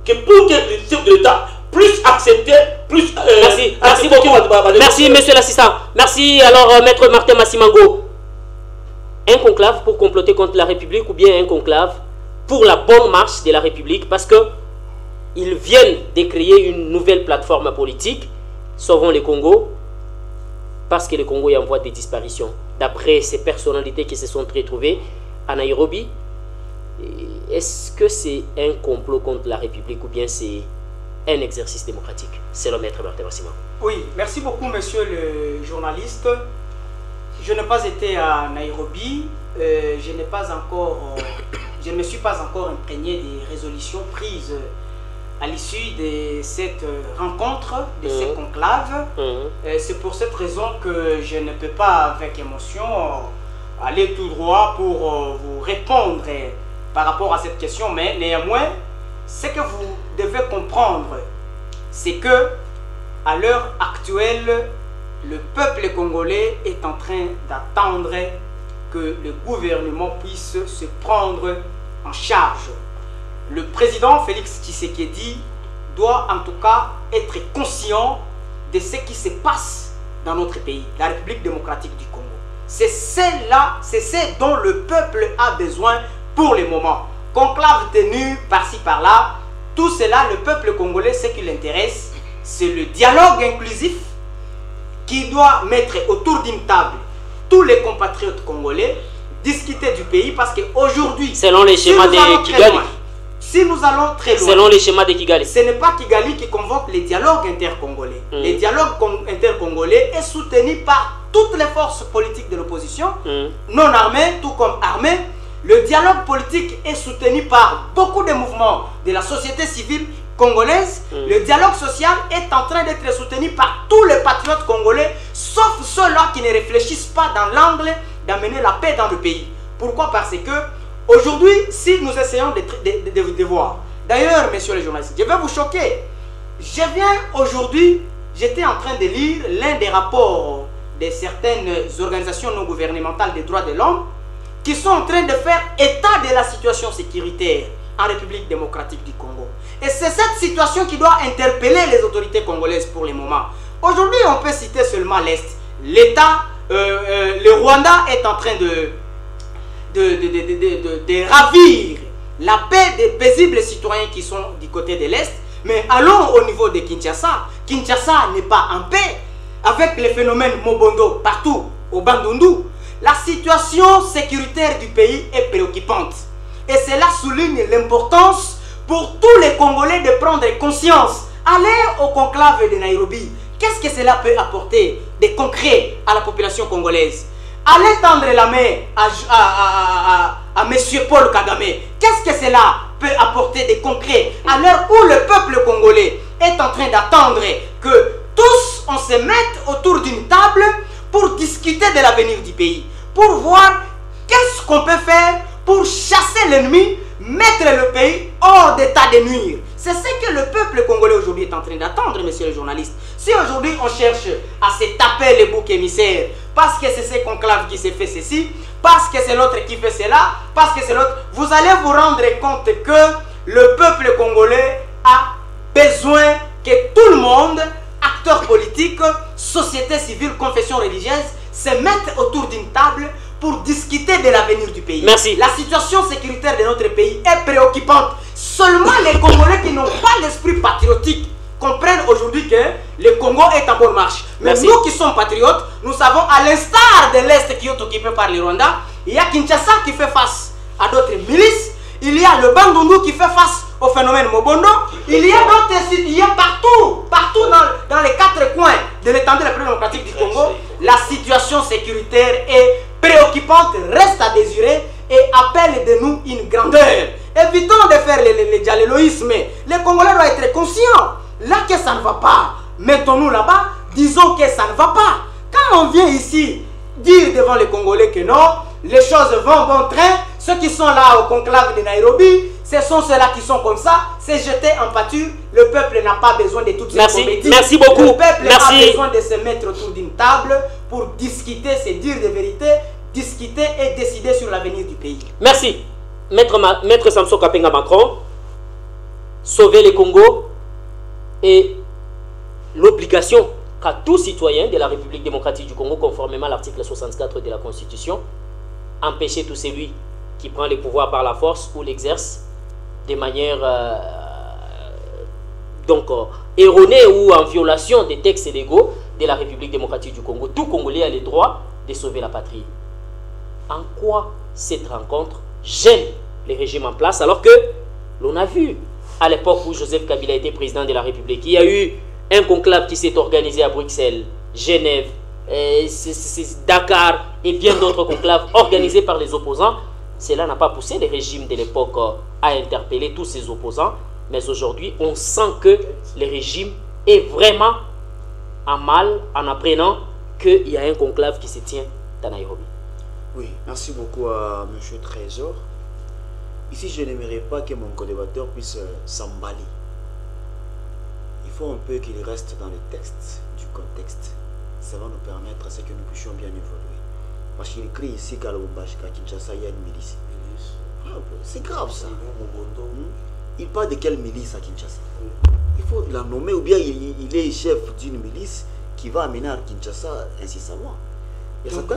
Que pour que les chefs de l'État plus accepter, plus.
Merci beaucoup. Merci, monsieur l'assistant. Merci. Alors, maître Martin Massimango. Un conclave pour comploter contre la République ou bien un conclave pour la bonne marche de la République, parce que ils viennent de créer une nouvelle plateforme politique, Sauvons le Congo, parce que le Congo est en voie de disparition. D'après ces personnalités qui se sont retrouvées à Nairobi, est-ce que c'est un complot contre la République ou bien c'est un exercice démocratique? C'est le maître Martin Massimango.
Oui, merci beaucoup, monsieur le journaliste. Je n'ai pas été à Nairobi. Je ne me suis pas encore imprégné des résolutions prises à l'issue de cette rencontre, de ce conclave. C'est pour cette raison que je ne peux pas, avec émotion, aller tout droit pour vous répondre par rapport à cette question. Mais néanmoins, ce que vous devez comprendre, c'est que à l'heure actuelle, le peuple congolais est en train d'attendre que le gouvernement puisse se prendre en charge. Le président Félix Tshisekedi doit en tout cas être conscient de ce qui se passe dans notre pays, la République démocratique du Congo. C'est ce dont le peuple a besoin pour le moment. Conclave tenu par-ci par-là, tout cela, le peuple congolais, ce qui l'intéresse, c'est le dialogue inclusif qui doit mettre autour d'une table tous les compatriotes congolais, discuter du pays, parce qu'aujourd'hui,
selon les schémas de Kigali,
si nous allons très loin,
selon les schémas de Kigali,
ce n'est pas Kigali qui convoque les dialogues intercongolais. Les dialogues intercongolais est soutenu par toutes les forces politiques de l'opposition, non armées, tout comme armées. Le dialogue politique est soutenu par beaucoup de mouvements de la société civile congolaise. Le dialogue social est en train d'être soutenu par tous les patriotes congolais, sauf ceux-là qui ne réfléchissent pas dans l'angle d'amener la paix dans le pays. Pourquoi? Parce que aujourd'hui, si nous essayons de voir, d'ailleurs, messieurs les journalistes, je vais vous choquer. Je viens aujourd'hui, j'étais en train de lire l'un des rapports de certaines organisations non gouvernementales des droits de l'homme qui sont en train de faire état de la situation sécuritaire en République démocratique du Congo. Et c'est cette situation qui doit interpeller les autorités congolaises pour le moment. Aujourd'hui, on peut citer seulement l'Est. L'État, le Rwanda est en train de ravir la paix des paisibles citoyens qui sont du côté de l'Est. Mais allons au niveau de Kinshasa. Kinshasa n'est pas en paix avec les phénomènes Mobondo partout au Bandundu. La situation sécuritaire du pays est préoccupante. Et cela souligne l'importance pour tous les Congolais de prendre conscience. Allez au conclave de Nairobi. Qu'est-ce que cela peut apporter de concret à la population congolaise? Allez tendre la main à M. Paul Kagame. Qu'est-ce que cela peut apporter de concret à l'heure où le peuple congolais est en train d'attendre que tous on se mette autour d'une table pour discuter de l'avenir du pays, pour voir qu'est-ce qu'on peut faire pour chasser l'ennemi, mettre le pays hors d'état de nuire. C'est ce que le peuple congolais aujourd'hui est en train d'attendre, messieurs les journalistes. Si aujourd'hui on cherche à se taper les boucs émissaires, parce que c'est ce conclave qui s'est fait ceci, parce que c'est l'autre qui fait cela, parce que c'est l'autre, vous allez vous rendre compte que le peuple congolais a besoin que tout le monde, acteurs politiques, société civile, confession religieuse, se mettent autour d'une table pour discuter de l'avenir du pays.
Merci.
La situation sécuritaire de notre pays est préoccupante. Seulement les Congolais qui n'ont pas l'esprit patriotique comprennent aujourd'hui que le Congo est en bonne marche. Mais
Merci.
nous qui sommes patriotes, nous savons, à l'instar de l'Est qui est occupé par le Rwanda, il y a Kinshasa qui fait face à d'autres milices, il y a le Bandundu qui fait face au phénomène Mobondo, il y a d'autres sites, il y a partout dans les quatre coins de l'étendue de la République démocratique du Congo, la situation sécuritaire est préoccupante, reste à désirer et appelle de nous une grandeur. Évitons de faire le dialloïsme. Les Congolais doivent être conscients. Là que ça ne va pas, mettons-nous là-bas, disons que ça ne va pas. Quand on vient ici dire devant les Congolais que non, les choses vont bon train, ceux qui sont là au conclave de Nairobi, ce sont ceux-là qui sont comme ça, c'est jeté en pâture. Le peuple n'a pas besoin de toutes ces comédies.
Merci beaucoup.
Le peuple a besoin de se mettre autour d'une table pour discuter, se dire des vérités, discuter et décider sur l'avenir du pays.
Merci. Maître Samson Kapenga Macron, sauver le Congo et l'obligation qu'a tout citoyen de la République démocratique du Congo, conformément à l'article 64 de la Constitution, empêcher tout celui qui prend le pouvoir par la force ou l'exerce de manière erronée ou en violation des textes légaux de la République démocratique du Congo. Tout Congolais a le droit de sauver la patrie. En quoi cette rencontre gêne les régimes en place, alors que l'on a vu à l'époque où Joseph Kabila était président de la République, il y a eu un conclave qui s'est organisé à Bruxelles, Genève, Dakar et bien d'autres conclaves organisés par les opposants. Cela n'a pas poussé les régimes de l'époque à interpeller tous ces opposants Mais aujourd'hui, on sent que le régime est vraiment en mal en apprenant qu'il y a un conclave qui se tient à Nairobi.
Oui, merci beaucoup à M. Trésor. Ici, je n'aimerais pas que mon co-débatteur puisse s'emballer. Il faut un peu qu'il reste dans le texte, du contexte. Ça va nous permettre à ce que nous puissions bien évoluer. Parce qu'il écrit ici qu'à Kinshasa, il y a une milice. C'est grave ça. Il parle de quelle milice à Kinshasa? Il faut la nommer, ou bien il est chef d'une milice qui va amener à Kinshasa incessamment.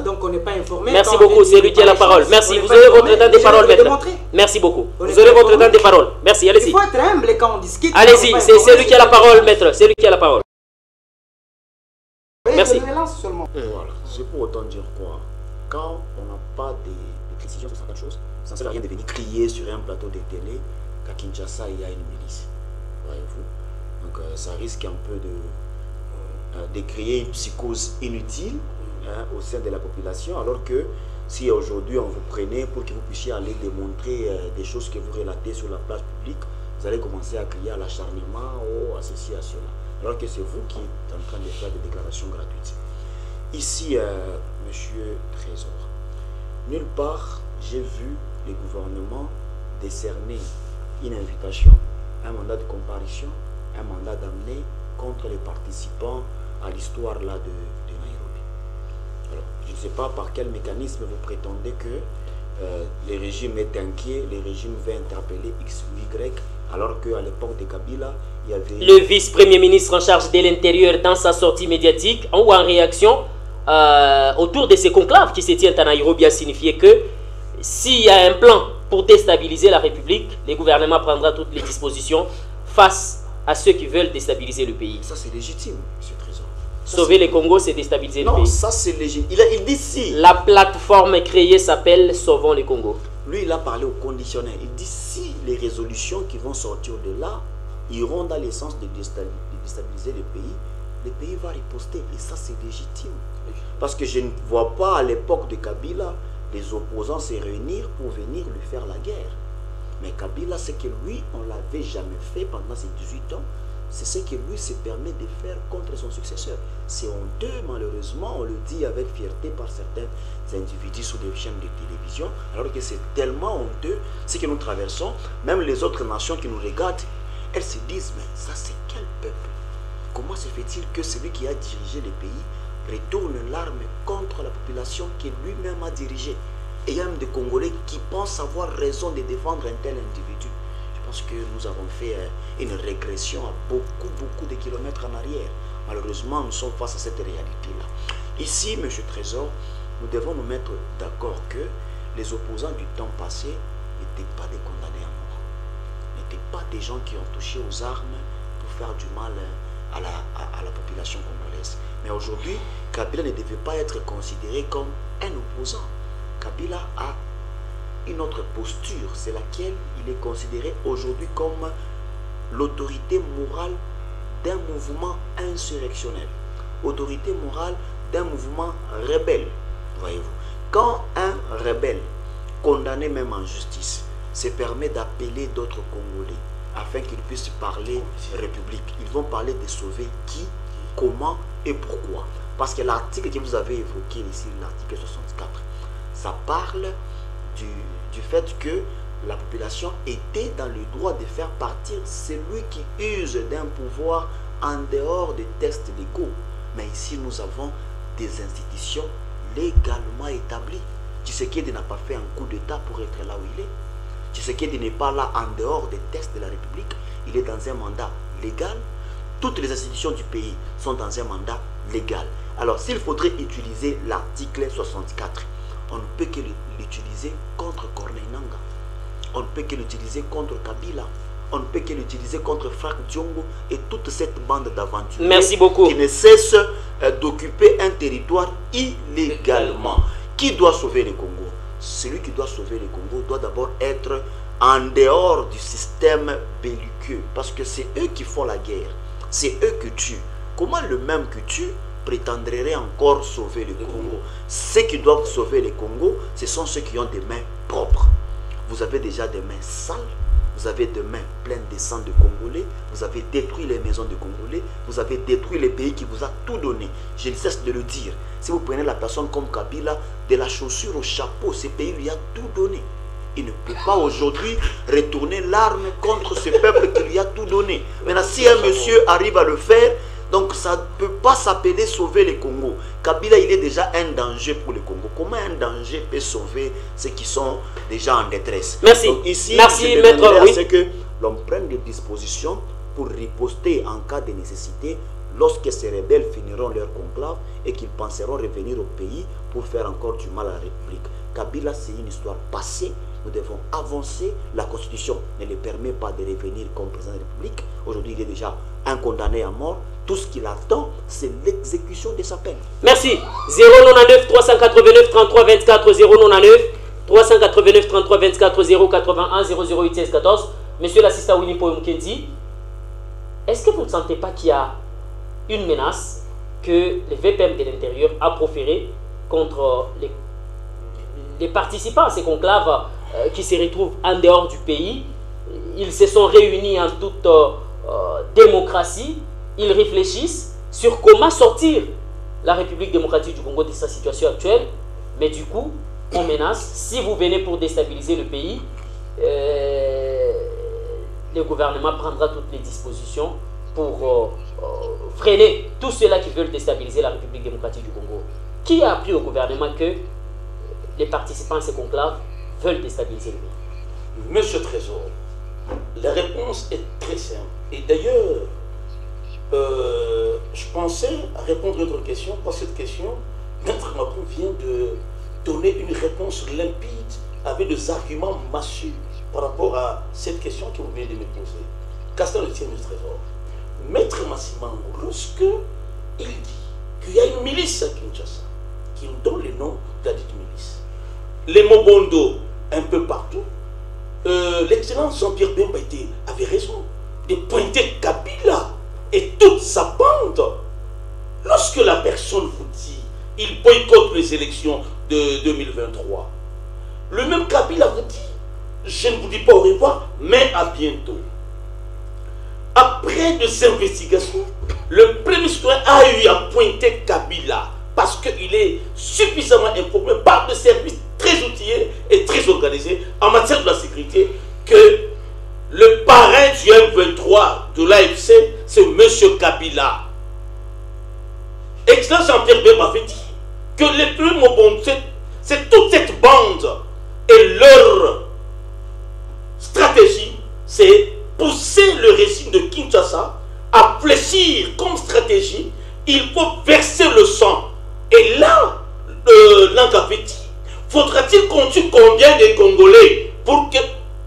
Donc on n'est pas informé.
Merci beaucoup, c'est lui qui a la parole. Merci, vous avez votre temps de parole maintenant. Merci beaucoup. Vous avez votre temps de parole. Merci, allez-y.
Il faut être humble quand on discute.
Allez-y, c'est lui qui a la parole, maître. C'est lui qui a la parole. Merci.
Voilà, c'est pour autant dire quoi? Quand on n'a pas de précision sur certaines choses, ça ne sert à rien de venir crier sur un plateau de télé qu'à Kinshasa il y a une milice. Voyez-vous? Donc ça risque un peu de créer une psychose inutile au sein de la population, alors que si aujourd'hui on vous prenait pour que vous puissiez aller démontrer des choses que vous relatez sur la place publique, vous allez commencer à crier à l'acharnement ou à ceci, à cela. Alors que c'est vous qui êtes en train de faire des déclarations gratuites. Ici, Monsieur Trésor, nulle part j'ai vu le gouvernement décerner une invitation, un mandat de comparution, un mandat d'amener contre les participants à l'histoire là de Nairobi. Alors, je ne sais pas par quel mécanisme vous prétendez que le régime est inquiet, le régime veut interpeller X ou Y, alors qu'à l'époque de Kabila, il y avait...
Le vice-premier ministre en charge de l'Intérieur, dans sa sortie médiatique, ou en réaction autour de ces conclaves qui se tiennent à Nairobi, a signifié que s'il y a un plan pour déstabiliser la République, le gouvernement prendra toutes les dispositions face à ceux qui veulent déstabiliser le pays.
Ça, c'est légitime, M. Trésor.
Sauver le Congo, c'est déstabiliser le pays.
Non, ça, c'est légitime. Il dit si...
La plateforme créée s'appelle Sauvons le Congo.
Lui, il a parlé au conditionnel. Il dit si les résolutions qui vont sortir de là iront dans le sens de déstabiliser le pays va riposter. Et ça, c'est légitime. Parce que je ne vois pas à l'époque de Kabila les opposants se réunir pour venir lui faire la guerre. Mais Kabila, c'est que lui, on ne l'avait jamais fait pendant ces 18 ans. C'est ce que lui se permet de faire contre son successeur. C'est honteux, malheureusement, on le dit avec fierté par certains individus sur des chaînes de télévision, alors que c'est tellement honteux ce que nous traversons. Même les autres nations qui nous regardent, elles se disent, mais ça c'est quel peuple? Comment se fait-il que celui qui a dirigé le pays retourne l'arme contre la population qu'il lui-même a dirigée? Et il y a même des Congolais qui pensent avoir raison de défendre un tel individu. Je pense que nous avons fait une régression à beaucoup de kilomètres en arrière. Malheureusement, nous sommes face à cette réalité-là. Ici, M. Trésor, nous devons nous mettre d'accord que les opposants du temps passé n'étaient pas des condamnés à mort. N'étaient pas des gens qui ont touché aux armes pour faire du mal à la population congolaise. Mais aujourd'hui, Kabila ne devait pas être considéré comme un opposant. Kabila a une autre posture, c'est laquelle il est considéré aujourd'hui comme l'autorité morale d'un mouvement insurrectionnel, autorité morale d'un mouvement rebelle. Voyez-vous, quand un rebelle, condamné même en justice, se permet d'appeler d'autres Congolais afin qu'ils puissent parler République, ils vont parler de sauver qui, comment et pourquoi. Parce que l'article que vous avez évoqué ici, l'article 64, ça parle du fait que la population était dans le droit de faire partir celui qui use d'un pouvoir en dehors des textes légaux. Mais ici, nous avons des institutions légalement établies. Tshisekedi n'a pas fait un coup d'État pour être là où il est. Tshisekedi n'est pas là en dehors des textes de la République. Il est dans un mandat légal. Toutes les institutions du pays sont dans un mandat légal. Alors, s'il faudrait utiliser l'article 64, on ne peut que l'utiliser contre Corneille Nangaa. On ne peut que l'utiliser contre Kabila. On ne peut que l'utiliser contre Franck Diongo et toute cette bande d'aventuriers.
Merci beaucoup.
Qui ne cesse d'occuper un territoire illégalement. Qui doit sauver le Congo? Celui qui doit sauver le Congo doit d'abord être en dehors du système belliqueux. Parce que c'est eux qui font la guerre. C'est eux qui tuent. Comment le même qui tue prétendrait encore sauver le Congo? Ceux qui doivent sauver le Congo, ce sont ceux qui ont des mains propres. Vous avez déjà des mains sales, vous avez des mains pleines de sang de Congolais, vous avez détruit les maisons de Congolais, vous avez détruit les pays qui vous a tout donné. Je ne cesse de le dire. Si vous prenez la personne comme Kabila, de la chaussure au chapeau, ce pays lui a tout donné. Il ne peut pas aujourd'hui retourner l'arme contre ce peuple qui lui a tout donné. Maintenant, si un monsieur arrive à le faire, donc ça ne peut pas s'appeler sauver le Congo. Kabila, il est déjà un danger pour le Congo. Comment un danger peut sauver ceux qui sont déjà en détresse?
Merci.
Donc ici,
merci, maître. Oui.
C'est que l'on prenne des dispositions pour riposter en cas de nécessité lorsque ces rebelles finiront leur conclave et qu'ils penseront revenir au pays pour faire encore du mal à la République. Kabila, c'est une histoire passée. Nous devons avancer. La Constitution ne le permet pas de revenir comme président de la République. Aujourd'hui, il est déjà un condamné à mort. Tout ce qu'il attend, c'est l'exécution de sa peine.
Merci. 099 389 33 24 099 389 33 24 081 008 16 14. Monsieur l'assistant Winnie Mkendi, est-ce que vous ne sentez pas qu'il y a une menace que le VPM de l'intérieur a proférée contre les participants à ces conclaves qui se retrouvent en dehors du pays? Ils se sont réunis en toute démocratie. Ils réfléchissent sur comment sortir la République démocratique du Congo de sa situation actuelle. Mais du coup, on menace, si vous venez pour déstabiliser le pays, le gouvernement prendra toutes les dispositions pour freiner tous ceux-là qui veulent déstabiliser la République démocratique du Congo. Qui a appris au gouvernement que les participants à ces conclaves veulent déstabiliser le pays?
Monsieur Trésor, la réponse est très simple. Et d'ailleurs, je pensais répondre à votre question. Pour cette question, Maître Macron vient de donner une réponse limpide avec des arguments massifs par rapport à cette question que vous venez de me poser. Castan le tient, Monsieur Trésor. Maître Massimango, lorsque il dit qu'il y a une milice à Kinshasa qui nous donne le nom de la dite milice, les Mobondo un peu partout, l'excellent Jean-Pierre Bemba avait raison de pointer Kabila et toute sa bande. Lorsque la personne vous dit il boycotte les élections de 2023, le même Kabila vous dit je ne vous dis pas au revoir mais à bientôt. Après des investigations, le premier citoyen a eu à pointer Kabila parce qu'il est suffisamment informé par des services très outillés et très organisés en matière de la sécurité que le parrain du M23 de l'AFC, c'est M. Kabila. Excellent Jean-Pierre Bemba avait dit que les plus Mobondo, c'est toute cette bande et leur stratégie, c'est pousser le régime de Kinshasa à fléchir comme stratégie. Il faut verser le sang. Et là, avait dit, faudra-t-il qu'on tue combien de Congolais pour que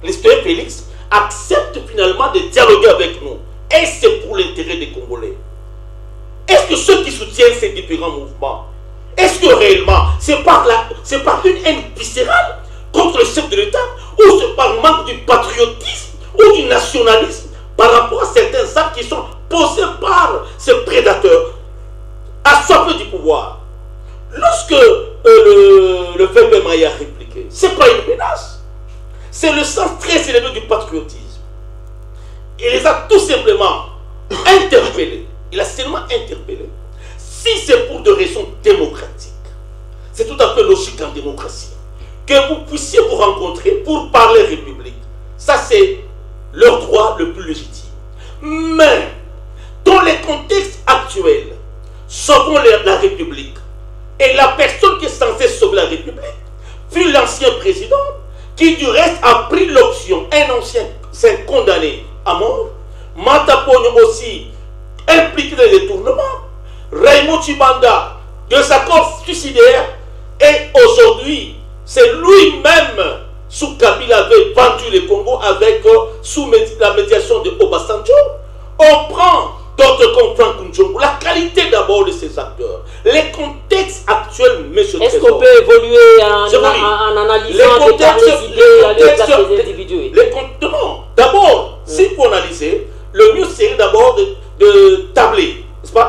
l'histoire Félix accepte finalement de dialoguer avec nous? Et c'est pour l'intérêt des Congolais. Est-ce que ceux qui soutiennent ces différents mouvements, est-ce que réellement c'est par une haine viscérale contre le chef de l'État, ou c'est par manque du patriotisme ou du nationalisme par rapport à certains actes qui sont posés par ces prédateurs assoiffés du pouvoir? Lorsque le peuple maya a répliqué, ce n'est pas une menace, c'est le sens très élevé du patriotisme. Il les a tout simplement interpellés. Il a seulement interpellé. Si c'est pour des raisons démocratiques, c'est tout à fait logique en démocratie que vous puissiez vous rencontrer pour parler République. Ça, c'est leur droit le plus légitime. Mais, dans les contextes actuels, sauvons la République. Et la personne qui est censée sauver la République fut l'ancien président qui, du reste, a pris l'option, un ancien condamné à mort, Mataponyo aussi impliqué dans les détournements, Raymond Chibanda, de sa cause suicidaire, et aujourd'hui, c'est lui-même, sous Kabila, avait vendu le Congo avec, sous la médiation de Obasanjo. On prend d'autres comme Franck Njongo, la qualité d'abord de ces acteurs, les contextes actuels, monsieur.
Est-ce qu'on peut évoluer en analysant les idées, les individus?
Non, d'abord, si vous analysez, le mieux serait d'abord de tabler,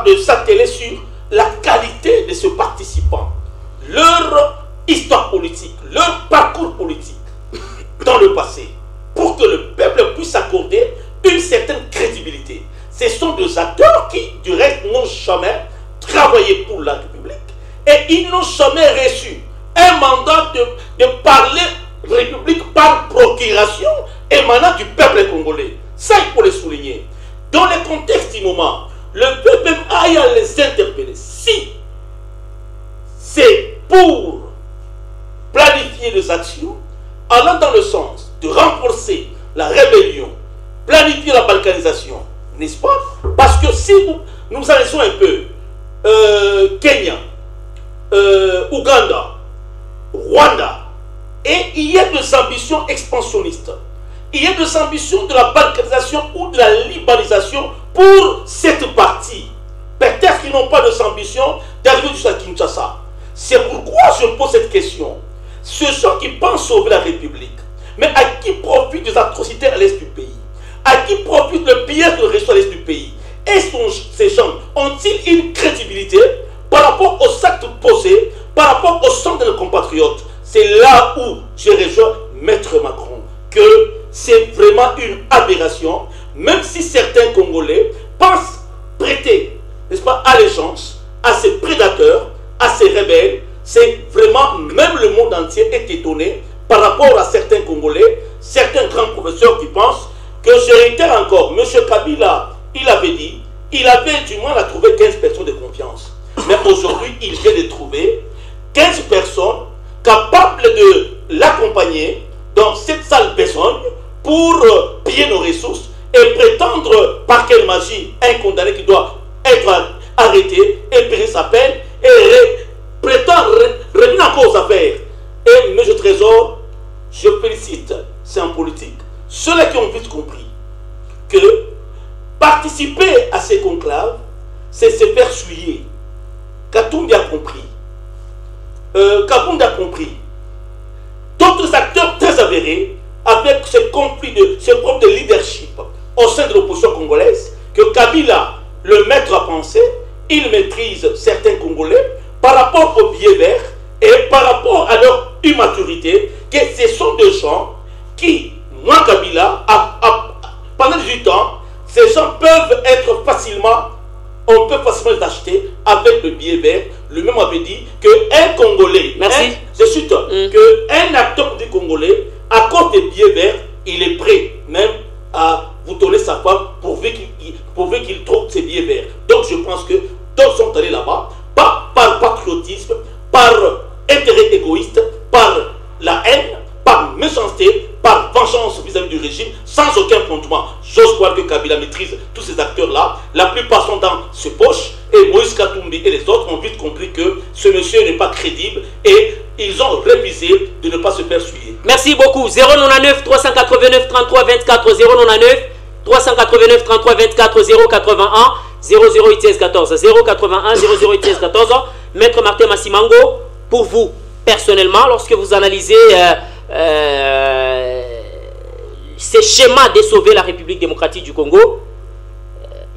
de s'atteler sur la qualité de ce participant, leur histoire politique, leur parcours politique dans le passé, pour que le peuple puisse des acteurs qui, du reste, n'ont jamais travaillé pour la République et ils n'ont jamais reçu un mandat de parler République par procuration émanant du peuple congolais. Ça, il faut le souligner. Dans le contexte du moment, le peuple a à les interpeller. Si c'est pour planifier les actions allant dans le sens de renforcer la rébellion, planifier la balkanisation, n'est-ce pas? Parce que si nous analysons un peu Kenya, Ouganda, Rwanda, et il y a des ambitions expansionnistes, il y a des ambitions de la balkanisation ou de la libanisation pour cette partie. Peut-être qu'ils n'ont pas des ambitions d'arriver jusqu'à Kinshasa. C'est pourquoi je pose cette question. Ceux gens qui pensent sauver la République, mais à qui profitent des atrocités à l'est du pays? À qui profite le pillage de l'est du pays? Est-ce que ces gens ont-ils une crédibilité par rapport aux actes posés, par rapport au sang de nos compatriotes? C'est là où je rejoins Maître Macron, que c'est vraiment une aberration, même si certains Congolais pensent prêter, n'est-ce pas, allégeance à ces prédateurs, à ces rebelles. C'est vraiment, même le monde entier est étonné par rapport à certains Congolais, certains grands professeurs qui pensent que, je réitère encore, M. Kabila, il avait dit, il avait du mal à trouver 15 personnes de confiance. Mais aujourd'hui, il vient de trouver 15 personnes capables de l'accompagner dans cette sale besogne pour piller nos ressources et prétendre par quelle magie un condamné qui doit être arrêté et payer sa peine et prétendre revenir encore aux affaires. Et M. Trésor, je félicite, c'est en politique, ceux-là qui ont vite compris que participer à ces conclaves, c'est se faire souiller. Katumbi a compris. Katumbi a compris. D'autres acteurs très avérés, avec ce conflit, ce problème de leadership au sein de l'opposition congolaise, que Kabila, le maître à penser, il maîtrise certains Congolais par rapport au biais vert et par rapport à leur immaturité, que ce sont des gens qui, moi Kabila, pendant 18 ans, ces gens peuvent être facilement, on peut facilement les acheter avec le billet vert. Lui-même avait dit qu'un Congolais, qu'un acteur du Congolais, à cause des billets verts, il est prêt même à vous donner sa femme pourvu qu'il trouve ses billets verts. Donc je pense que d'autres sont allés là-bas, pas par patriotisme, par intérêt égoïste, par la haine, par méchanceté, par vengeance vis-à-vis du régime, sans aucun fondement. J'ose croire que Kabila maîtrise tous ces acteurs-là. La plupart sont dans ses poches. Et Moïse Katumbi et les autres ont vite compris que ce monsieur n'est pas crédible. Et ils ont révisé de ne pas se faire suivre.
Merci beaucoup. 099 389 33 24 099 389 33 24 081 0016 14 081 0016 14. Maître Martin Massimango, pour vous, personnellement, lorsque vous analysez ces schémas de sauver la République démocratique du Congo,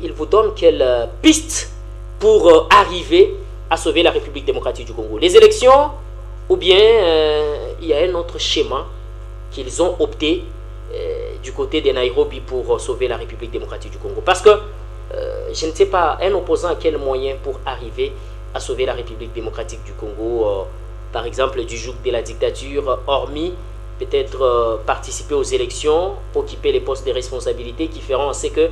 il vous donne quelle piste pour arriver à sauver la République démocratique du Congo? Les élections, ou bien il y a un autre schéma qu'ils ont opté du côté de Nairobi pour sauver la République démocratique du Congo? Parce que je ne sais pas, un opposant a quel moyen pour arriver à sauver la République démocratique du Congo, par exemple du joug de la dictature, hormis peut-être participer aux élections, occuper les postes de responsabilité qui feront en sorte que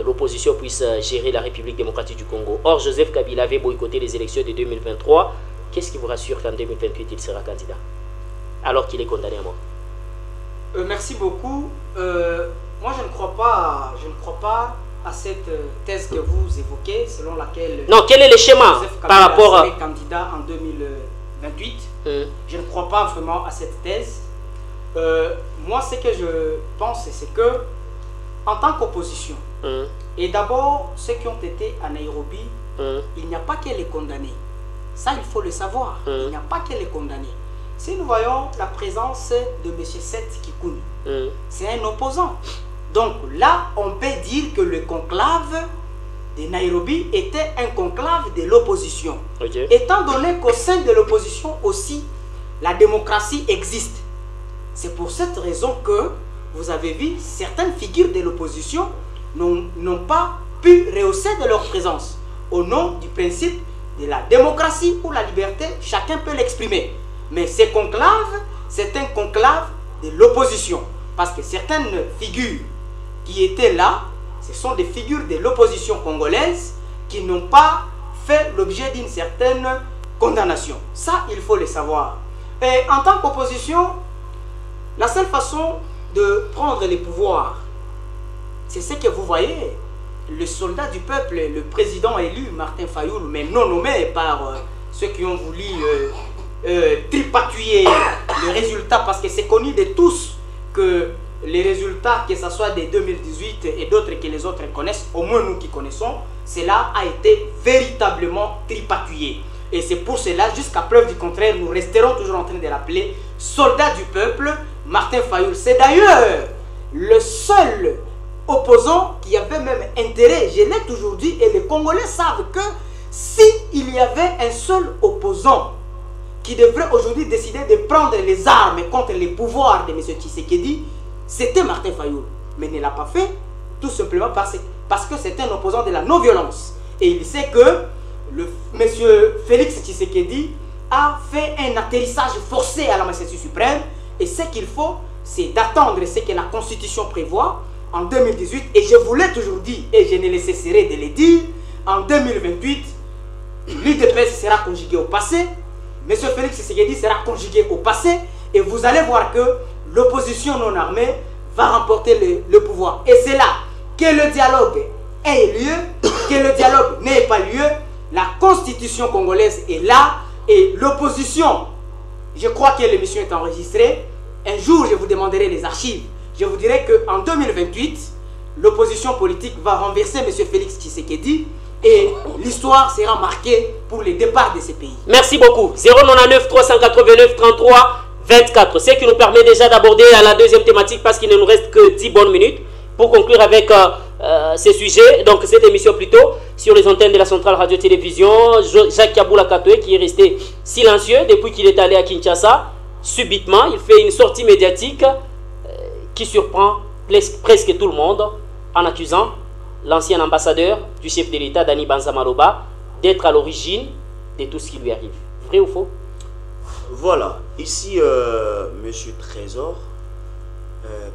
l'opposition puisse gérer la République démocratique du Congo. Or, Joseph Kabila avait boycotté les élections de 2023. Qu'est-ce qui vous rassure qu'en 2028, il sera candidat, alors qu'il est condamné à mort?
Merci beaucoup. Moi, je ne crois pas à cette thèse que vous évoquez, selon laquelle...
Non, quel est le schéma
Joseph Kabila
par rapport à...
serait candidat en 2028. Je ne crois pas vraiment à cette thèse. Moi, ce que je pense, c'est que, en tant qu'opposition, et d'abord, ceux qui ont été à Nairobi, il n'y a pas que les condamnés. Ça, il faut le savoir. Il n'y a pas que les condamnés. Si nous voyons la présence de M. Seth Kikuni, c'est un opposant. Donc là, on peut dire que le conclave de Nairobi était un conclave de l'opposition. Étant donné qu'au sein de l'opposition aussi, la démocratie existe. C'est pour cette raison que vous avez vu certaines figures de l'opposition n'ont pas pu rehausser de leur présence. Au nom du principe de la démocratie ou la liberté, chacun peut l'exprimer. Mais ces conclaves, c'est un conclave de l'opposition. Parce que certaines figures qui étaient là, ce sont des figures de l'opposition congolaise qui n'ont pas fait l'objet d'une certaine condamnation. Ça, il faut le savoir. Et en tant qu'opposition, la seule façon de prendre les pouvoirs, c'est ce que vous voyez. Le soldat du peuple, le président élu, Martin Fayoul, mais non nommé par ceux qui ont voulu tripatouiller le résultat, parce que c'est connu de tous que les résultats, que ce soit des 2018 et d'autres que les autres connaissent, au moins nous qui connaissons, cela a été véritablement tripatouillé. Et c'est pour cela, jusqu'à preuve du contraire, nous resterons toujours en train de l'appeler soldat du peuple, Martin Fayoul. C'est d'ailleurs le seul opposant qui avait même intérêt, je l'ai toujours dit, et les Congolais savent que s'il y avait un seul opposant qui devrait aujourd'hui décider de prendre les armes contre les pouvoirs de M. Tshisekedi, c'était Martin Fayoul. Mais il ne l'a pas fait, tout simplement parce que c'est un opposant de la non-violence. Et il sait que M. Félix Tshisekedi a fait un atterrissage forcé à la Majesté suprême. Et ce qu'il faut, c'est d'attendre ce que la Constitution prévoit en 2018. Et je vous l'ai toujours dit, et je ne le cesserai de le dire, en 2028, l'UDPS sera conjugué au passé. M. Félix Tshisekedi sera conjugué au passé. Et vous allez voir que l'opposition non armée va remporter le pouvoir. Et c'est là que le dialogue ait lieu, que le dialogue n'ait pas lieu. La constitution congolaise est là et l'opposition, je crois que l'émission est enregistrée. Un jour, je vous demanderai les archives. Je vous dirai qu'en 2028, l'opposition politique va renverser M. Félix Tshisekedi et l'histoire sera marquée pour le départ de ces pays.
Merci beaucoup. 099 389 33 24. Ce qui nous permet déjà d'aborder la deuxième thématique parce qu'il ne nous reste que 10 bonnes minutes pour conclure avec ces sujets. Donc cette émission plutôt sur les antennes de la centrale radio-télévision. Jacques Kaboula Katoé qui est resté silencieux depuis qu'il est allé à Kinshasa. Subitement, il fait une sortie médiatique qui surprend presque tout le monde en accusant l'ancien ambassadeur du chef de l'État, Dani Banza Maloba, d'être à l'origine de tout ce qui lui arrive. Vrai ou faux?
Voilà, ici, Monsieur Trésor,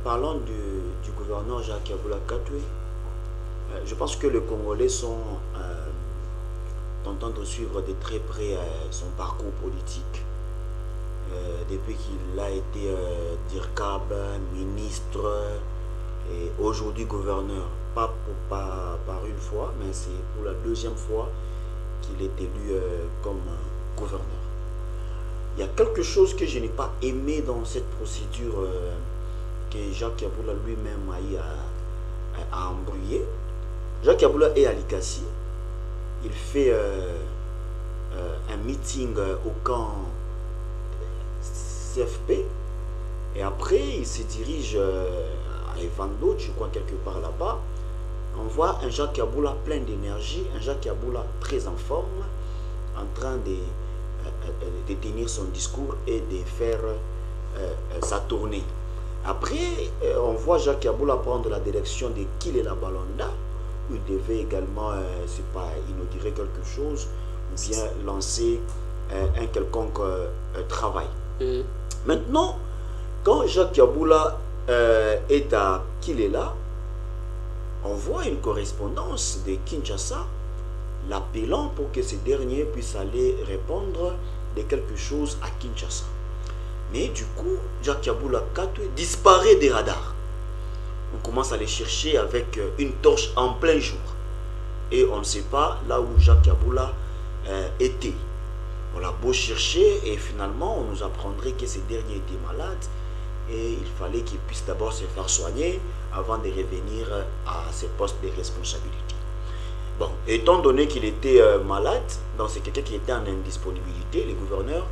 parlant du gouverneur Jacques Kaboula Katoé, je pense que les Congolais sont en train de suivre de très près son parcours politique. Depuis qu'il a été DIRCAB, ministre et aujourd'hui gouverneur, pas par une fois, mais c'est pour la deuxième fois qu'il est élu comme gouverneur. Il y a quelque chose que je n'ai pas aimé dans cette procédure que Jacques Kaboula lui-même a embrouillé. Jacques Kaboula est à Likasi. Il fait un meeting au camp CFP et après il se dirige à Evando, je crois quelque part là-bas. On voit un Jacques Kaboula plein d'énergie, un Jacques Kaboula très en forme, en train de tenir son discours et de faire sa tournée. Après, on voit Jacques Kaboula prendre la direction de Kilela Balonda, où il devait également, c'est pas inaugurer quelque chose, ou bien lancer un quelconque travail. Maintenant, quand Jacques Kaboula est à Kilela, on voit une correspondance de Kinshasa l'appelant pour que ce dernier puisse aller répondre de quelque chose à Kinshasa. Mais du coup, Jacques Kaboula Katoé disparaît des radars. On commence à les chercher avec une torche en plein jour. Et on ne sait pas là où Jacques Kaboula était. On l'a beau chercher et finalement on nous apprendrait que ce dernier était malade et il fallait qu'il puisse d'abord se faire soigner avant de revenir à ses postes de responsabilité. Bon, étant donné qu'il était malade, donc c'est quelqu'un qui était en indisponibilité, le gouverneur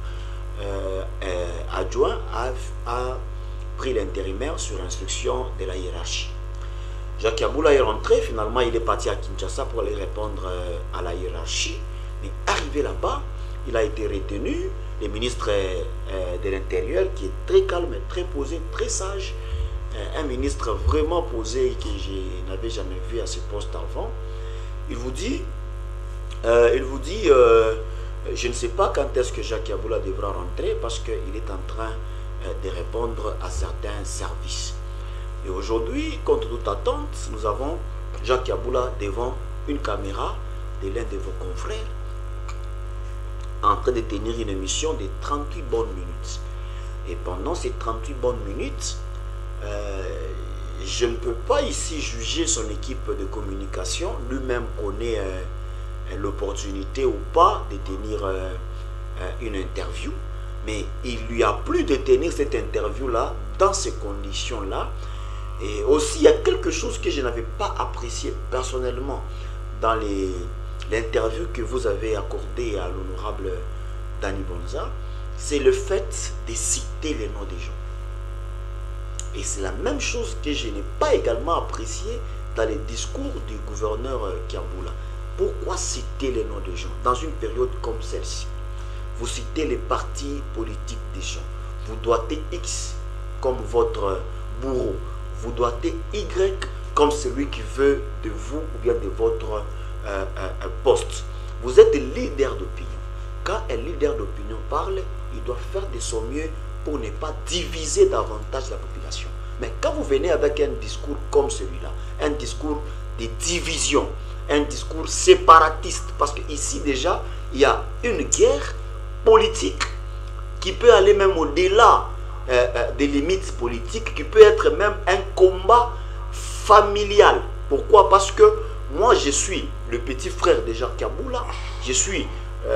adjoint a pris l'intérimaire sur instruction de la hiérarchie. Jacques Kaboula est rentré, finalement il est parti à Kinshasa pour aller répondre à la hiérarchie, mais arrivé là-bas, il a été retenu, le ministre de l'Intérieur qui est très calme, très posé, très sage, un ministre vraiment posé que je n'avais jamais vu à ce poste avant. il vous dit, je ne sais pas quand est-ce que Jacques Yabula devra rentrer parce qu'il est en train de répondre à certains services. Et aujourd'hui, contre toute attente, nous avons Jacques Yabula devant une caméra de l'un de vos confrères en train de tenir une émission de 38 bonnes minutes. Et pendant ces 38 bonnes minutes, je ne peux pas ici juger son équipe de communication. Lui-même connaît l'opportunité ou pas de tenir une interview. Mais il lui a plu de tenir cette interview-là dans ces conditions-là. Et aussi, il y a quelque chose que je n'avais pas apprécié personnellement dans l'interview que vous avez accordée à l'honorable Dani Bonza. C'est le fait de citer les noms des gens. Et c'est la même chose que je n'ai pas également apprécié dans les discours du gouverneur Kiamboula. Pourquoi citer les noms des gens dans une période comme celle-ci? Vous citez les partis politiques des gens. Vous doitez X comme votre bourreau. Vous doitez Y comme celui qui veut de vous ou bien de votre poste. Vous êtes leader d'opinion. Quand un leader d'opinion parle, il doit faire de son mieux pour ne pas diviser davantage la population. Mais quand vous venez avec un discours comme celui-là, un discours de division, un discours séparatiste, parce qu'ici déjà, il y a une guerre politique qui peut aller même au-delà des limites politiques, qui peut être même un combat familial. Pourquoi? Parce que moi, je suis le petit frère de Jacques Yabula, je suis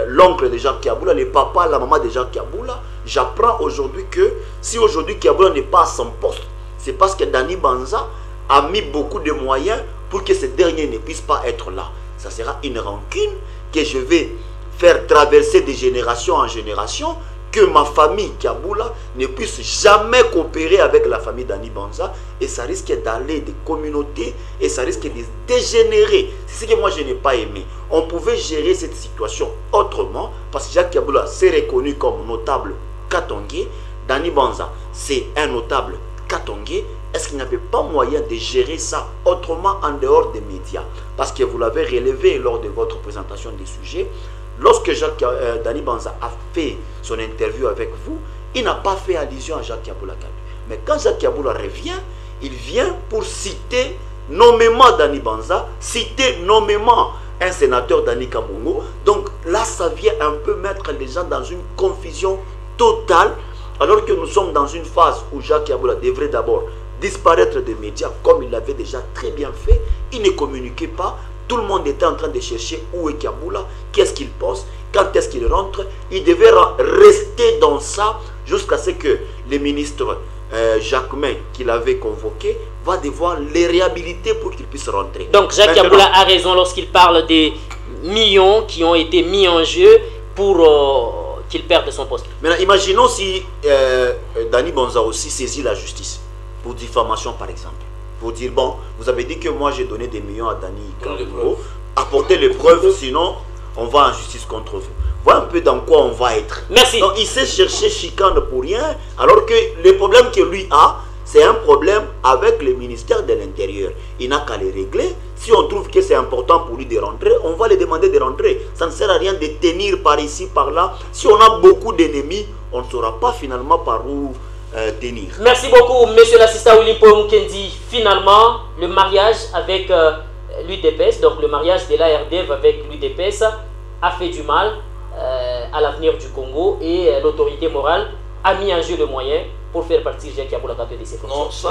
l'oncle de Jacques Yabula, le papa, la maman de Jacques Yabula. J'apprends aujourd'hui que si aujourd'hui Yabula n'est pas à son poste, c'est parce que Dani Bonza a mis beaucoup de moyens pour que ce dernier ne puisse pas être là. Ça sera une rancune que je vais faire traverser de génération en génération, que ma famille Yabula ne puisse jamais coopérer avec la famille Dani Bonza, et ça risque d'aller des communautés et ça risque de dégénérer. C'est ce que moi je n'ai pas aimé. On pouvait gérer cette situation autrement parce que Jacques Yabula s'est reconnu comme notable Katongé. Dani Bonza, c'est un notable Katongé. Est-ce qu'il n'y avait pas moyen de gérer ça autrement en dehors des médias? Parce que vous l'avez relevé lors de votre présentation des sujets. Lorsque Dani Bonza a fait son interview avec vous, il n'a pas fait allusion à Jacques Yabula. Mais quand Jacques Yabula revient, il vient pour citer nommément Dani Bonza, citer nommément un sénateur Dani Kabongo. Donc là, ça vient un peu mettre les gens dans une confusion totale, alors que nous sommes dans une phase où Jacques Yabula devrait d'abord disparaître des médias, comme il l'avait déjà très bien fait. Il ne communiquait pas. Tout le monde était en train de chercher où est Yabula, qu'est-ce qu'il pense, quand est-ce qu'il rentre. Il devait rester dans ça jusqu'à ce que le ministre Jacquemin, qui l'avait convoqué, va devoir les réhabiliter pour qu'il puisse rentrer.
Donc Jacques Yabula a raison lorsqu'il parle des millions qui ont été mis en jeu pour qu'il perde son poste.
Maintenant, imaginons si Dani Bonza aussi saisit la justice pour diffamation par exemple. Pour dire, bon, vous avez dit que moi j'ai donné des millions à Dani Kabongo, apportez les preuves, sinon on va en justice contre vous. Voilà un peu dans quoi on va être.
Merci.
Donc il s'est cherché chicane pour rien, alors que le problème que lui a, c'est un problème avec le ministère de l'Intérieur. Il n'a qu'à les régler. Si on trouve que c'est important pour lui de rentrer, on va lui demander de rentrer. Ça ne sert à rien de tenir par ici, par là. Si on a beaucoup d'ennemis, on ne saura pas finalement par où tenir.
Merci beaucoup, monsieur l'assistant Willy Mukendi. Finalement, le mariage avec l'UDPS, donc le mariage de l'ARDEV avec l'UDPS, a fait du mal à l'avenir du Congo, et l'autorité morale a mis en jeu le moyen pour faire partir Jacques Yabula Kato de ses fonctions.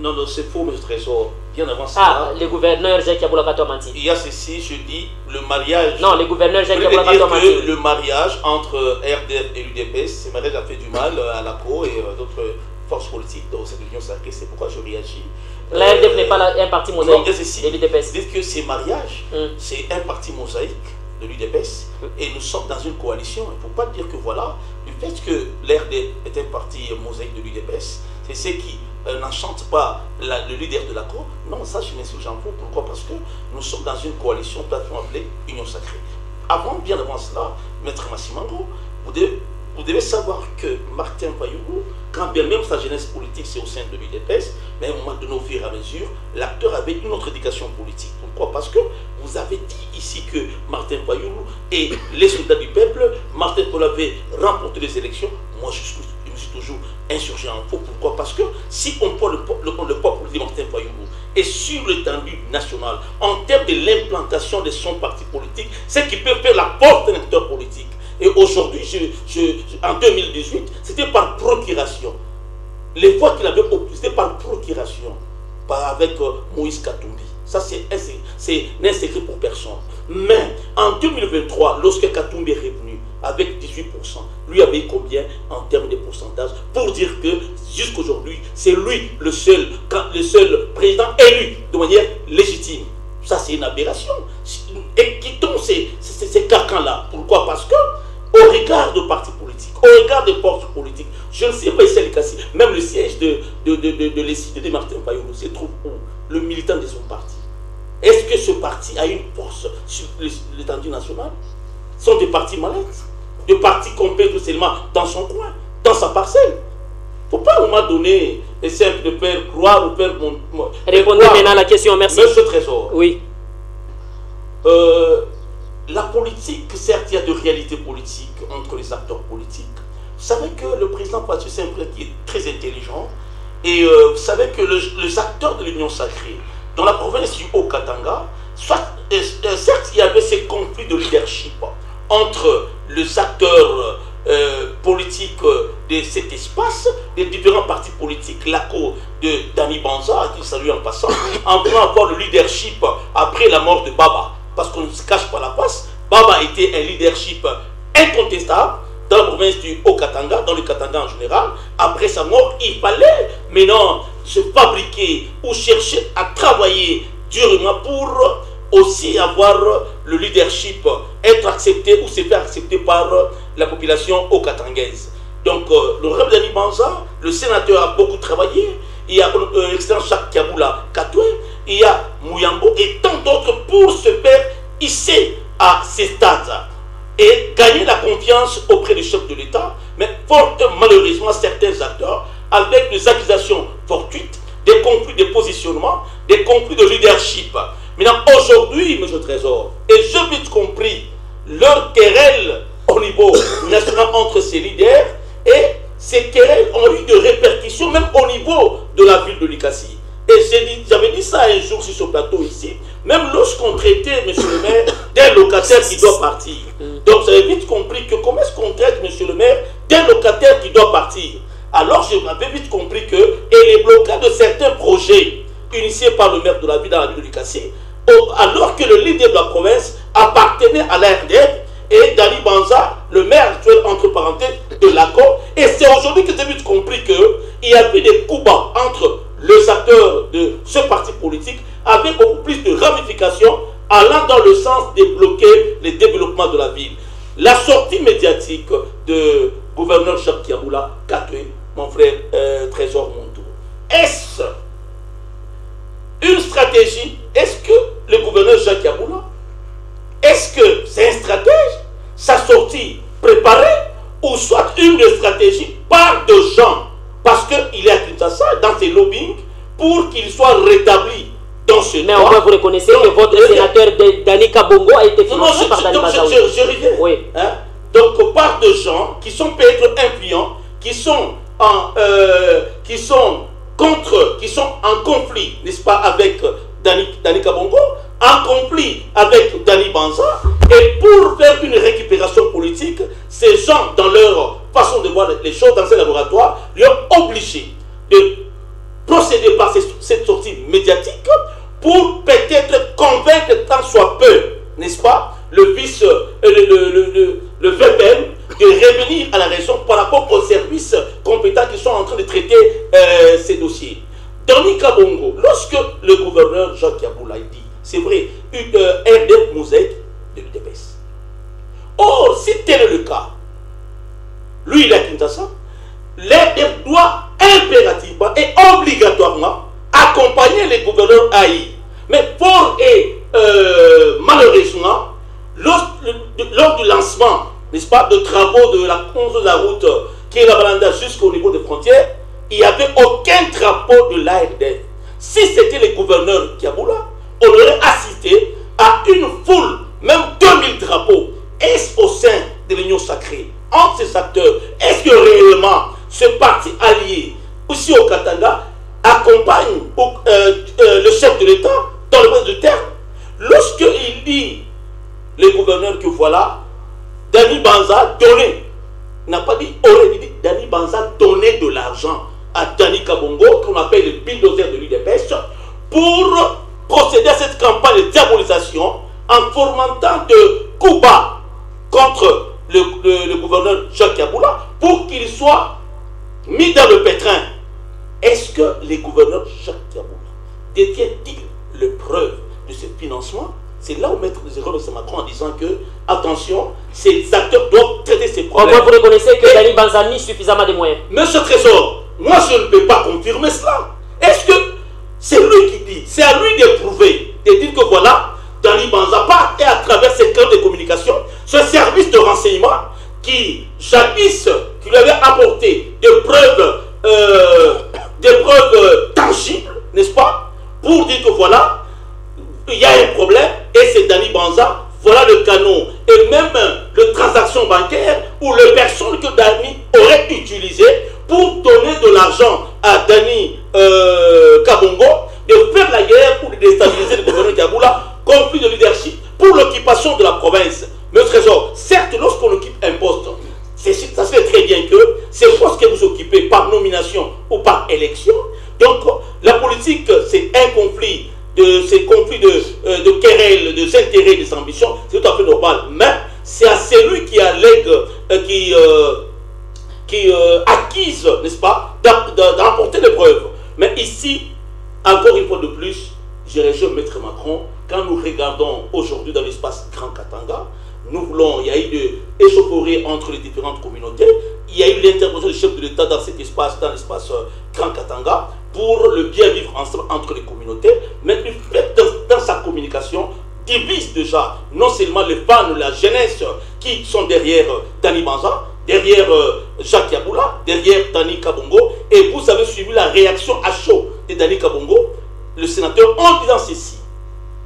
Non, c'est faux, monsieur Trésor. Bien avant ça.
Ah, le gouverneur Jacques Yabula Kato a menti.
Il y a ceci, je dis, le mariage.
Non, le gouverneur Jacques Yabula Kato a menti.
Le mariage entre RDF et l'UDPS, ce mariage a fait du mal à la CRO et d'autres forces politiques dans cette union sacrée. C'est pourquoi je réagis.
La RDF n'est pas un parti mosaïque de l'UDPS.
Dites que ces mariages, c'est un parti mosaïque de l'UDPS et nous sommes dans une coalition. Il ne faut pas dire que voilà, du fait que l'RD est un parti mosaïque de l'UDPS, c'est ce qui n'enchante pas le leader de la CRO. Non, ça je m'insurge en vous. Pourquoi? Parce que nous sommes dans une coalition plateforme appelée Union Sacrée. Bien avant cela, Maître Massimango, vous devez vous devez savoir que Martin Fayulu, quand bien même sa jeunesse politique c'est au sein de l'UDPS, mais au moment de nos fur et à mesure, l'acteur avait une autre éducation politique. Pourquoi? Parce que vous avez dit ici que Martin Fayulu et les soldats du peuple, Martin Fayulu avait remporté les élections. Moi je me suis toujours insurgé en faux. Pourquoi? Parce que si on prend le poids politique de Martin Fayulu et sur l'étendue nationale, en termes de l'implantation de son parti politique, c'est qui peut faire la porte d'un acteur politique. Et aujourd'hui, en 2018, c'était par procuration. Les voix qu'il avait obtenues, c'était par procuration, pas avec Moïse Katumbi. Ça, c'est un secret pour personne. Mais en 2023, lorsque Katumbi est revenu avec 18%, lui avait combien en termes de pourcentage? Pour dire que jusqu'aujourd'hui, c'est lui le seul président élu de manière légitime. Ça, c'est une aberration. Et quittons ces carcans-là. Pourquoi? Parce que au regard de partis politiques, au regard des forces politiques, je ne sais pas ici à Likasi, même le siège de l'ESID de Martin Fayulu se trouve où? Le militant de son parti. Est-ce que ce parti a une force sur l'étendue nationale? Ce sont des partis malades, des partis qu'on peut tout seulement dans son coin, dans sa parcelle. Il ne faut pas à un moment donné essayer de faire croire ou faire...
Répondez maintenant à la question, merci.
Monsieur Trésor.
Oui.
La politique, certes, il y a de réalités politiques entre les acteurs politiques. Vous savez que le président Patrice c'est un président qui est très intelligent. Et vous savez que les acteurs de l'Union sacrée, dans la province du Haut-Katanga, certes, il y avait ces conflits de leadership entre les acteurs politiques de cet espace, des différents partis politiques, l'ACO de Dani Banza, qui salue en passant, en voulant avoir le leadership après la mort de Baba. Parce qu'on ne se cache pas la face, Baba était un leadership incontestable dans la province du Haut-Katanga, dans le Katanga en général. Après sa mort, il fallait maintenant se fabriquer ou chercher à travailler durement pour aussi avoir le leadership, être accepté ou se faire accepter par la population haut-katangaise. Donc, le Reb Dani Banza, le sénateur a beaucoup travaillé. Il y a l'excellent Jacques Kiaboula Katoué, il y a Mouyambo et tant d'autres pour se faire hisser à ces stades et gagner la confiance auprès du chef de l'État. Mais fort malheureusement, certains acteurs, avec des accusations fortuites, des conflits de positionnement, des conflits de leadership. Maintenant, aujourd'hui, M. Trésor, et j'ai vite compris leur querelle au niveau national entre ces leaders, et ces querelles ont eu des répercussions même au niveau de la ville de Likasi. Et j'avais dit ça un jour sur ce plateau ici, même lorsqu'on traitait, M. le maire, d'un locataire qui doit partir. Donc vous avez vite compris que comment est-ce qu'on traite, M. le maire, d'un locataire qui doit partir. Alors j'avais vite compris que, et les blocages de certains projets initiés par le maire de la ville dans la ville de Likasi, alors que le leader de la province appartenait à l'ARDF, et Dani Banza, le maire actuel, entre parenthèses, de l'ACO. Et c'est aujourd'hui que j'ai vite compris qu'il y a eu des coups bas entre les acteurs de ce parti politique, avec beaucoup plus de ramifications, allant dans le sens de bloquer le développement de la ville. La sortie médiatique de gouverneur Jacques Kiaboula Katoué, mon frère Trésor Montou, est-ce une stratégie? Est-ce que le gouverneur Jacques Kiaboula, est-ce que c'est un stratège, sa sortie préparée, ou soit une stratégie par de gens, parce qu'il est à Kinshasa dans ses lobbying, pour qu'il soit rétabli dans ce
Mais au moins vous reconnaissez que votre sénateur Dani Kabongo a été financé par Dani Banza.
Je reviens. Oui. Hein? Donc par de gens qui sont peut-être influents, qui sont en conflit, n'est-ce pas, avec Dani Kabongo, en conflit avec Dani Banza, et pour faire une récupération politique, ces gens, dans leur façon de voir les choses dans un laboratoire, lui ont obligé de procéder par cette sortie médiatique pour peut-être convaincre tant soit peu, n'est-ce pas, le VPN de revenir à la raison par rapport aux services compétents qui sont en train de traiter ces dossiers. Dani Kabongo, lorsque le gouverneur Jacques Kiaboula dit, c'est vrai, un des mosaïques de l'UDPS. Or, si tel est le cas, lui il est à Kinshasa, l'ADF doit impérativement et obligatoirement accompagner les gouverneurs AI. Mais fort et malheureusement, lors du lancement, n'est-ce pas, pas, de travaux de la route qui est la Balanda jusqu'au niveau des frontières, il n'y avait aucun drapeau de l'ARD. Si c'était le gouverneur Kiaboula, on aurait assisté à une foule, même 2000 drapeaux. Est-ce au sein de l'Union sacrée, entre ces acteurs, est-ce que réellement ce parti allié, aussi au Katanga, accompagne le chef de l'État dans le reste du terme? Lorsqu'il dit, le gouverneur, que voilà, Dani Banza donnait, n'a pas dit aurait, il dit Dani Banza donnait de l'argent à Dani Kabongo, qu'on appelle le bulldozer de l'UDPS, pour procéder à cette campagne de diabolisation en fomentant de coups bas contre le gouverneur Jacques Kaboula pour qu'il soit mis dans le pétrin. Est-ce que les gouverneurs Jacques Kaboula détiennent-ils les preuves de ce financement? C'est là où mettre les erreurs de ce Macron en disant que, attention, ces acteurs doivent traiter ces problèmes.
Comment vous reconnaissez que Dani Banza a mis suffisamment de moyens?
Monsieur Trésor, moi je ne peux pas confirmer cela. Est-ce que c'est lui qui dit, c'est à lui de prouver, de dire que voilà, Dani Banza part et à travers ses canaux de communication, ce service de renseignement qui, jadis, qui lui avait apporté des preuves tangibles, n'est-ce pas, pour dire que voilà, il y a un problème et c'est Dani Banza, voilà le canon et même les transactions bancaires ou les personnes que Dani aurait utilisées pour donner de l'argent à Dani Kabongo de faire la guerre pour déstabiliser le gouvernement Kaboula, conflit de leadership pour l'occupation de la province. Mais Trésor, certes, lorsqu'on occupe un poste, ça se fait très bien que ces postes que vous occupez par nomination ou par élection, donc la politique, c'est un conflit. Ces conflits de querelles, de intérêts, des ambitions, c'est tout à fait normal. Mais c'est à celui qui allègue, qui acquise, n'est-ce pas, d'apporter des preuves. Mais ici, encore une fois de plus, je rejoins Maître Macron, quand nous regardons aujourd'hui dans l'espace Grand Katanga, nous voulons, il y a eu des échauffourées entre les différentes communautés, il y a eu l'intervention du chef de l'État dans cet espace, dans l'espace Grand Katanga, pour le bien vivre ensemble entre les communautés, mais le fait dans sa communication divise déjà non seulement les fans, la jeunesse qui sont derrière Dani Banza, derrière Jacques Kaboula, derrière Dani Kabongo, et vous avez suivi la réaction à chaud de Dani Kabongo, le sénateur, en disant ceci.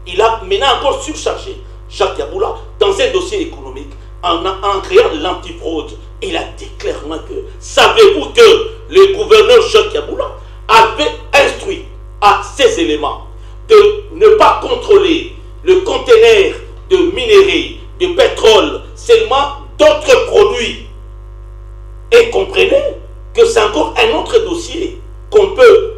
Il a maintenant encore surchargé Jacques Kaboula dans un dossier économique en créant l'antifraude. Il a dit clairement que, savez-vous que le gouverneur Jacques Kaboula avait instruit à ces éléments de ne pas contrôler le conteneur de minerais, de pétrole, seulement d'autres produits. Et comprenez que c'est encore un autre dossier qu'on peut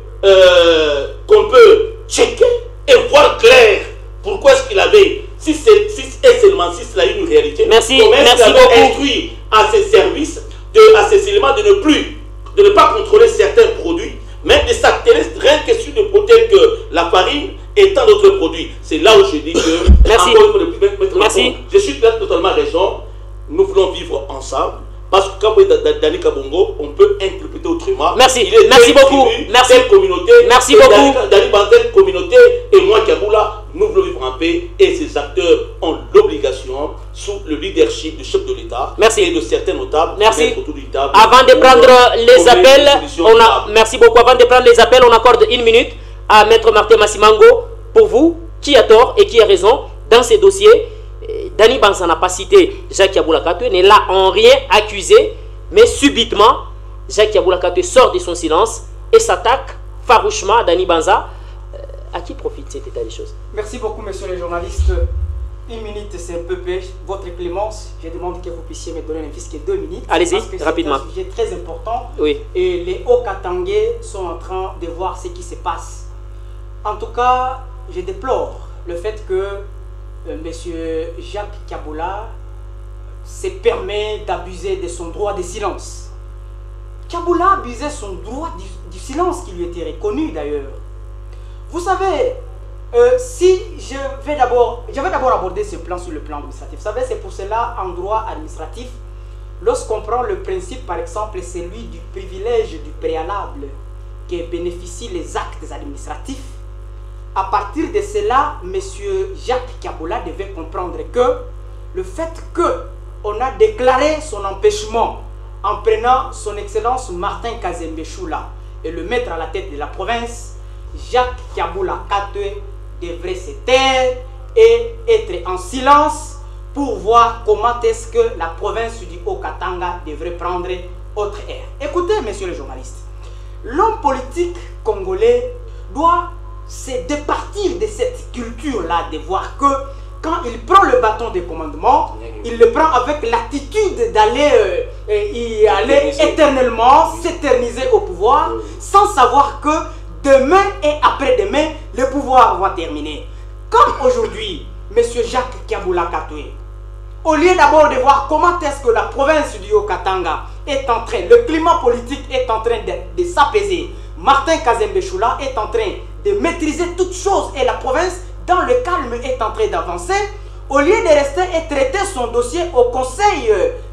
checker et voir clair pourquoi est-ce qu'il avait, si seulement si cela est une réalité,
merci
beaucoup instruit à ces services, à ces éléments de ne pas contrôler certains produits, mais de s'atteler rien que sur des produits que la farine et tant d'autres produits. C'est là où je dis que,
merci.
Merci. Je suis totalement raison, nous voulons vivre ensemble. Parce que quand vous êtes Dani Kabongo, on peut interpréter autrement.
Merci, merci beaucoup. Merci.
Communauté,
merci beaucoup.
Dani Banza, communauté, et moi Kaboula, nous voulons vivre en paix. Et ces acteurs ont l'obligation, sous le leadership du chef de l'État et de certains notables,
merci.
Autour du table.
Avant de prendre les appels, merci beaucoup. Avant de prendre les appels, on accorde 1 minute à Maître Martin Massimango. Pour vous, qui a tort et qui a raison dans ces dossiers? Dani Banza n'a pas cité Jacques Kaboula Katoué, n'est là en rien accusé, mais subitement, Jacques Kaboula Katoué sort de son silence et s'attaque farouchement à Dani Banza. À qui profite cet état des choses?
Merci beaucoup, monsieur le journaliste. 1 minute, c'est un peu peu. Votre clémence, je demande que vous puissiez me donner un fisc 2 minutes.
Allez-y, rapidement.
C'est un sujet très important.
Oui.
Et les Hauts-Katangais sont en train de voir ce qui se passe. En tout cas, je déplore le fait que monsieur Jacques Kaboula se permet d'abuser de son droit de silence. Kaboula abusait son droit du silence qui lui était reconnu d'ailleurs. Vous savez, si je vais d'abord aborder ce plan sur le plan administratif. Vous savez, c'est pour cela en droit administratif, lorsqu'on prend le principe par exemple celui du privilège du préalable qui bénéficie les actes administratifs, à partir de cela, M. Jacques Kaboula devait comprendre que le fait que on a déclaré son empêchement en prenant son excellence Martin Kazembe Choula et le mettre à la tête de la province. Jacques Kiaboula Katwe devrait se taire et être en silence pour voir comment est-ce que la province du Haut-Katanga devrait prendre autre air. Écoutez, messieurs les journalistes, l'homme politique congolais doit se départir de cette culture-là, de voir que quand il prend le bâton de commandement, il le prend avec l'attitude d'aller y aller éternellement, s'éterniser au pouvoir, sans savoir que demain et après-demain, le pouvoir va terminer. Comme aujourd'hui, M. Jacques Kiaboula Katwe, au lieu d'abord de voir comment est-ce que la province du Haut-Katanga est en train, le climat politique est en train de s'apaiser, Martin Kazembe Choula est en train de maîtriser toutes choses et la province, dans le calme, est en train d'avancer, au lieu de rester et traiter son dossier au Conseil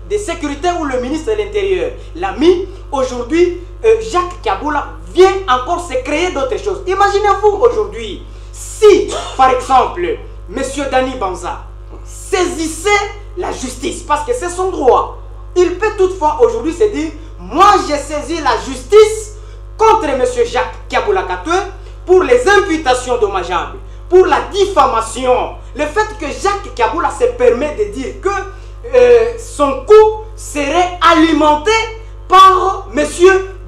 de sécurité où le ministre de l'Intérieur l'a mis, aujourd'hui, Jacques Kiaboula vient encore se créer d'autres choses. Imaginez-vous aujourd'hui, si, par exemple, M. Dani Banza saisissait la justice, parce que c'est son droit, il peut toutefois aujourd'hui se dire, moi j'ai saisi la justice contre M. Jacques Kiaboula Katwe pour les imputations dommageables, pour la diffamation, le fait que Jacques Kiaboula se permet de dire que son coup serait alimenté par M.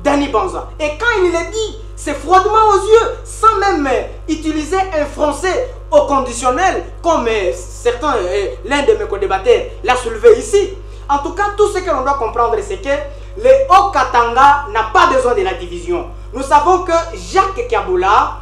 Dani Banza. Et quand il le dit, c'est froidement aux yeux, sans même utiliser un français au conditionnel, comme certains, l'un de mes co-débatteurs l'a soulevé ici. En tout cas, tout ce que l'on doit comprendre, c'est que le Haut-Katanga n'a pas besoin de la division. Nous savons que Jacques Kiaboula,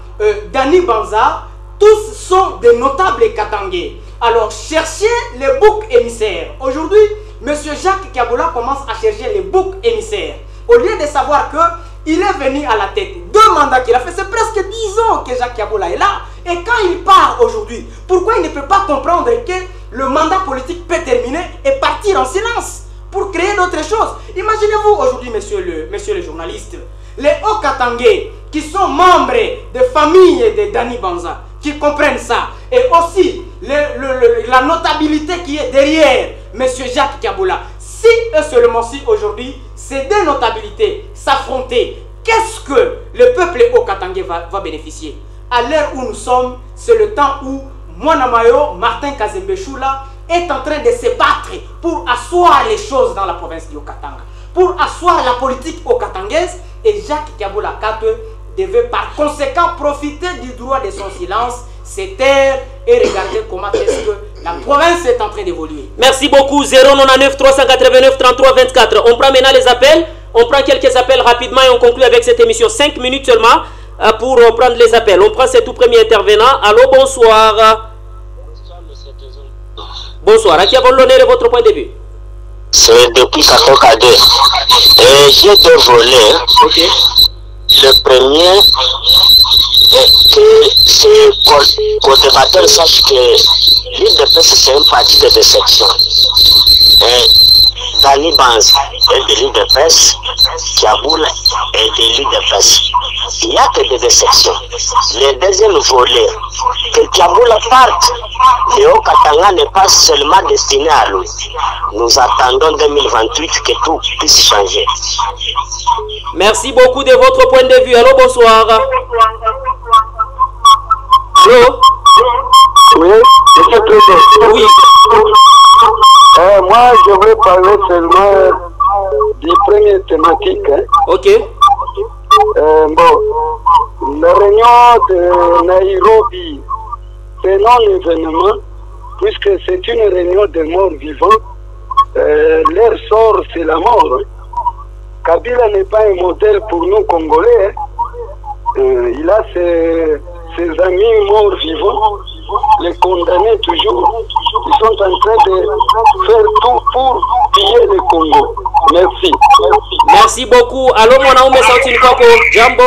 Dani Banza, tous sont des notables katangais. Alors, cherchez les boucs émissaires. Aujourd'hui, M. Jacques Kiaboula commence à chercher les boucs émissaires. Au lieu de savoir qu'il est venu à la tête, 2 mandats qu'il a fait, c'est presque 10 ans que Jacques Kiaboula est là. Et quand il part aujourd'hui, pourquoi il ne peut pas comprendre que le mandat politique peut terminer et partir en silence pour créer d'autres choses? Imaginez-vous aujourd'hui, messieurs les journalistes, les Haut-Katangais qui sont membres de famille de Dani Banza, qui comprennent ça, et aussi la notabilité qui est derrière M. Jacques Kiaboula. Si et seulement si aujourd'hui, ces 2 notabilités s'affronter, qu'est-ce que le peuple Haut-Katangais va bénéficier? À l'heure où nous sommes, c'est le temps où Mwanamayo, Martin Kazembe Choula, est en train de se battre pour asseoir les choses dans la province du Haut-Katanga, pour asseoir la politique haut-katangaise, et Jacques Kiaboula Katwe devait par conséquent profiter du droit de son silence, se taire et regarder comment est-ce que la province est en train d'évoluer.
Merci beaucoup. 099 389 33 24. On prend maintenant les appels. On prend quelques appels rapidement et on conclut avec cette émission. 5 minutes seulement pour prendre les appels. On prend ce tout premier intervenant. Allô, bonsoir. Bonsoir. À qui avons l'honneur de votre point de vue?
C'est depuis Katokade. Et j'ai 2 volets.
Ok.
Le premier est que ces co-débatteurs sachent que l'île de Pesse, c'est un parti de déception. Dani Banza est de l'île de Pesse, Kiaboula est de l'île de Pesse. Il n'y a que des déceptions. Le deuxième volet, que Kiaboula parte, le Haut-Katanga n'est pas seulement destiné à lui. Nous attendons 2028 que tout puisse changer.
Merci beaucoup de votre point de vue. Allô, bonsoir. Allô?
Oui, monsieur Président.
Oui.
Moi, je voulais parler seulement des premières thématiques. Hein.
Ok.
La réunion de Nairobi, c'est non-événement, puisque c'est une réunion de morts vivants. Leur sort, c'est la mort. Hein. Kabila n'est pas un modèle pour nous Congolais. Hein. Il a ses amis morts vivants, les condamnés toujours. Ils sont en train de faire tout pour piller le Congo. Merci.
Merci beaucoup. Allô, Mwanaume Sauti Kwako. Jambo.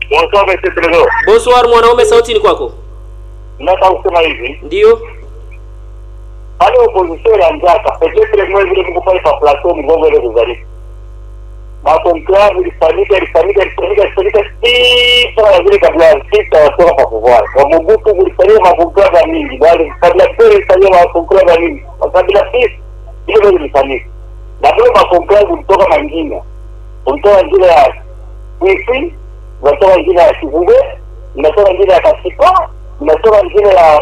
Bonsoir, monsieur le Président.
Bonsoir, Mwanaume Sauti Kwako.
Nataka kusema hivi.
Ndio.
Pale opposition ya Njaka, peut-être moi vile Mungu pale pa plateau mgongo ile kuzalisha. Makonklave ilifanyika sasa vile kabla sita watoka kwa pouvoir. Kwa Mobutu kulifanyika makonklave mingi, bali kabla pale ilifanyika makonklave mingi. Kabla sisi ile ilifanyika. Na vile makompea ulitoka mangine. Ulitoka njia ya wifi, unatoka njia ya Kivuge, unatoka njia ya Kasipa, unatoka njia ya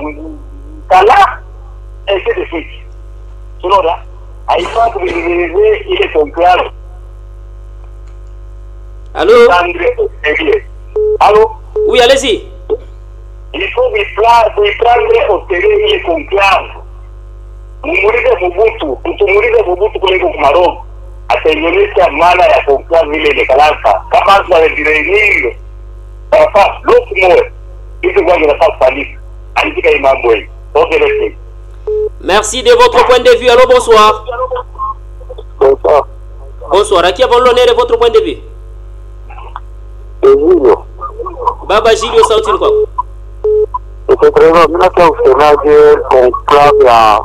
Kala, ainsi de suite. Tunaona? Haifaa kuminimize ile conclave.
Allô?
Allô?
Oui, allez-y.
Il faut prendre au sérieux ile conclave. Mumulize Mobutu kuliko Maroc. Ataonyesha maana ya conclave ile de Kalaka. Kama tunajireunir. Enfin, l'autre mot. Hizo kwa nafasi kufanyika. Andika hii mambo hii. Okay,
merci de votre point de vue. Allô, bonsoir.
Bonsoir.
Bonsoir. À qui avons l'honneur de votre point de vue?
Julio.
Baba Julio, sauti kwa.
Effectivement, mimi nataka usemaje conclave ya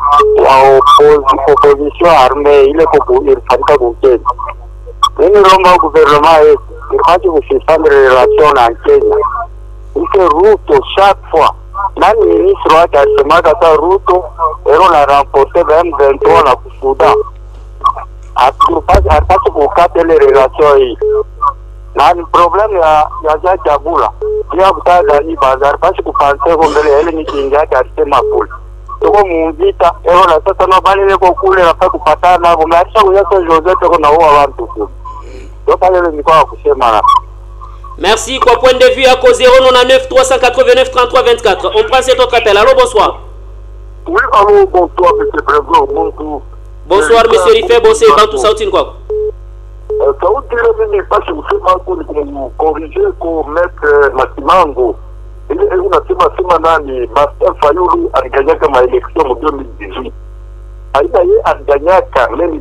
opposition armée ile ilifanyika Kenya. Mimi naomba gouvernement yetu ifanye kususpendre relation na Kenya. Ike Ruto chaque fois nani ministre wake alisemaga hata Ruto ero na remporter M23 na kusuda. Atupasi kukata ile relation hii. Na ni problem ya Jabula. Pia kutaja ni bazar pasi kupanse ko mbele ile ni kinga yake alisema kule. Tuko muuzita ero na sasa no bali leko kule na kupatana na kumeacha kuyaso Joseph ko na huwa watu kule. Ndio pale ni kwa kusema na.
Merci. Quoi point de vue à cause 099 389 33 24. On prend cet autre appel. Allô, bonsoir.
Oui, allô, bonsoir, monsieur Président.
Bonsoir, monsieur Rifé. Bonsoir, Bantou Saoutin quoi.
Sauti ile mimi basi kusema huko corriger ko mettre Masimango. Ile unasema nani Master Fayulu aliganyaka maelection mu 2018. Aina yeye aliganyaka mimi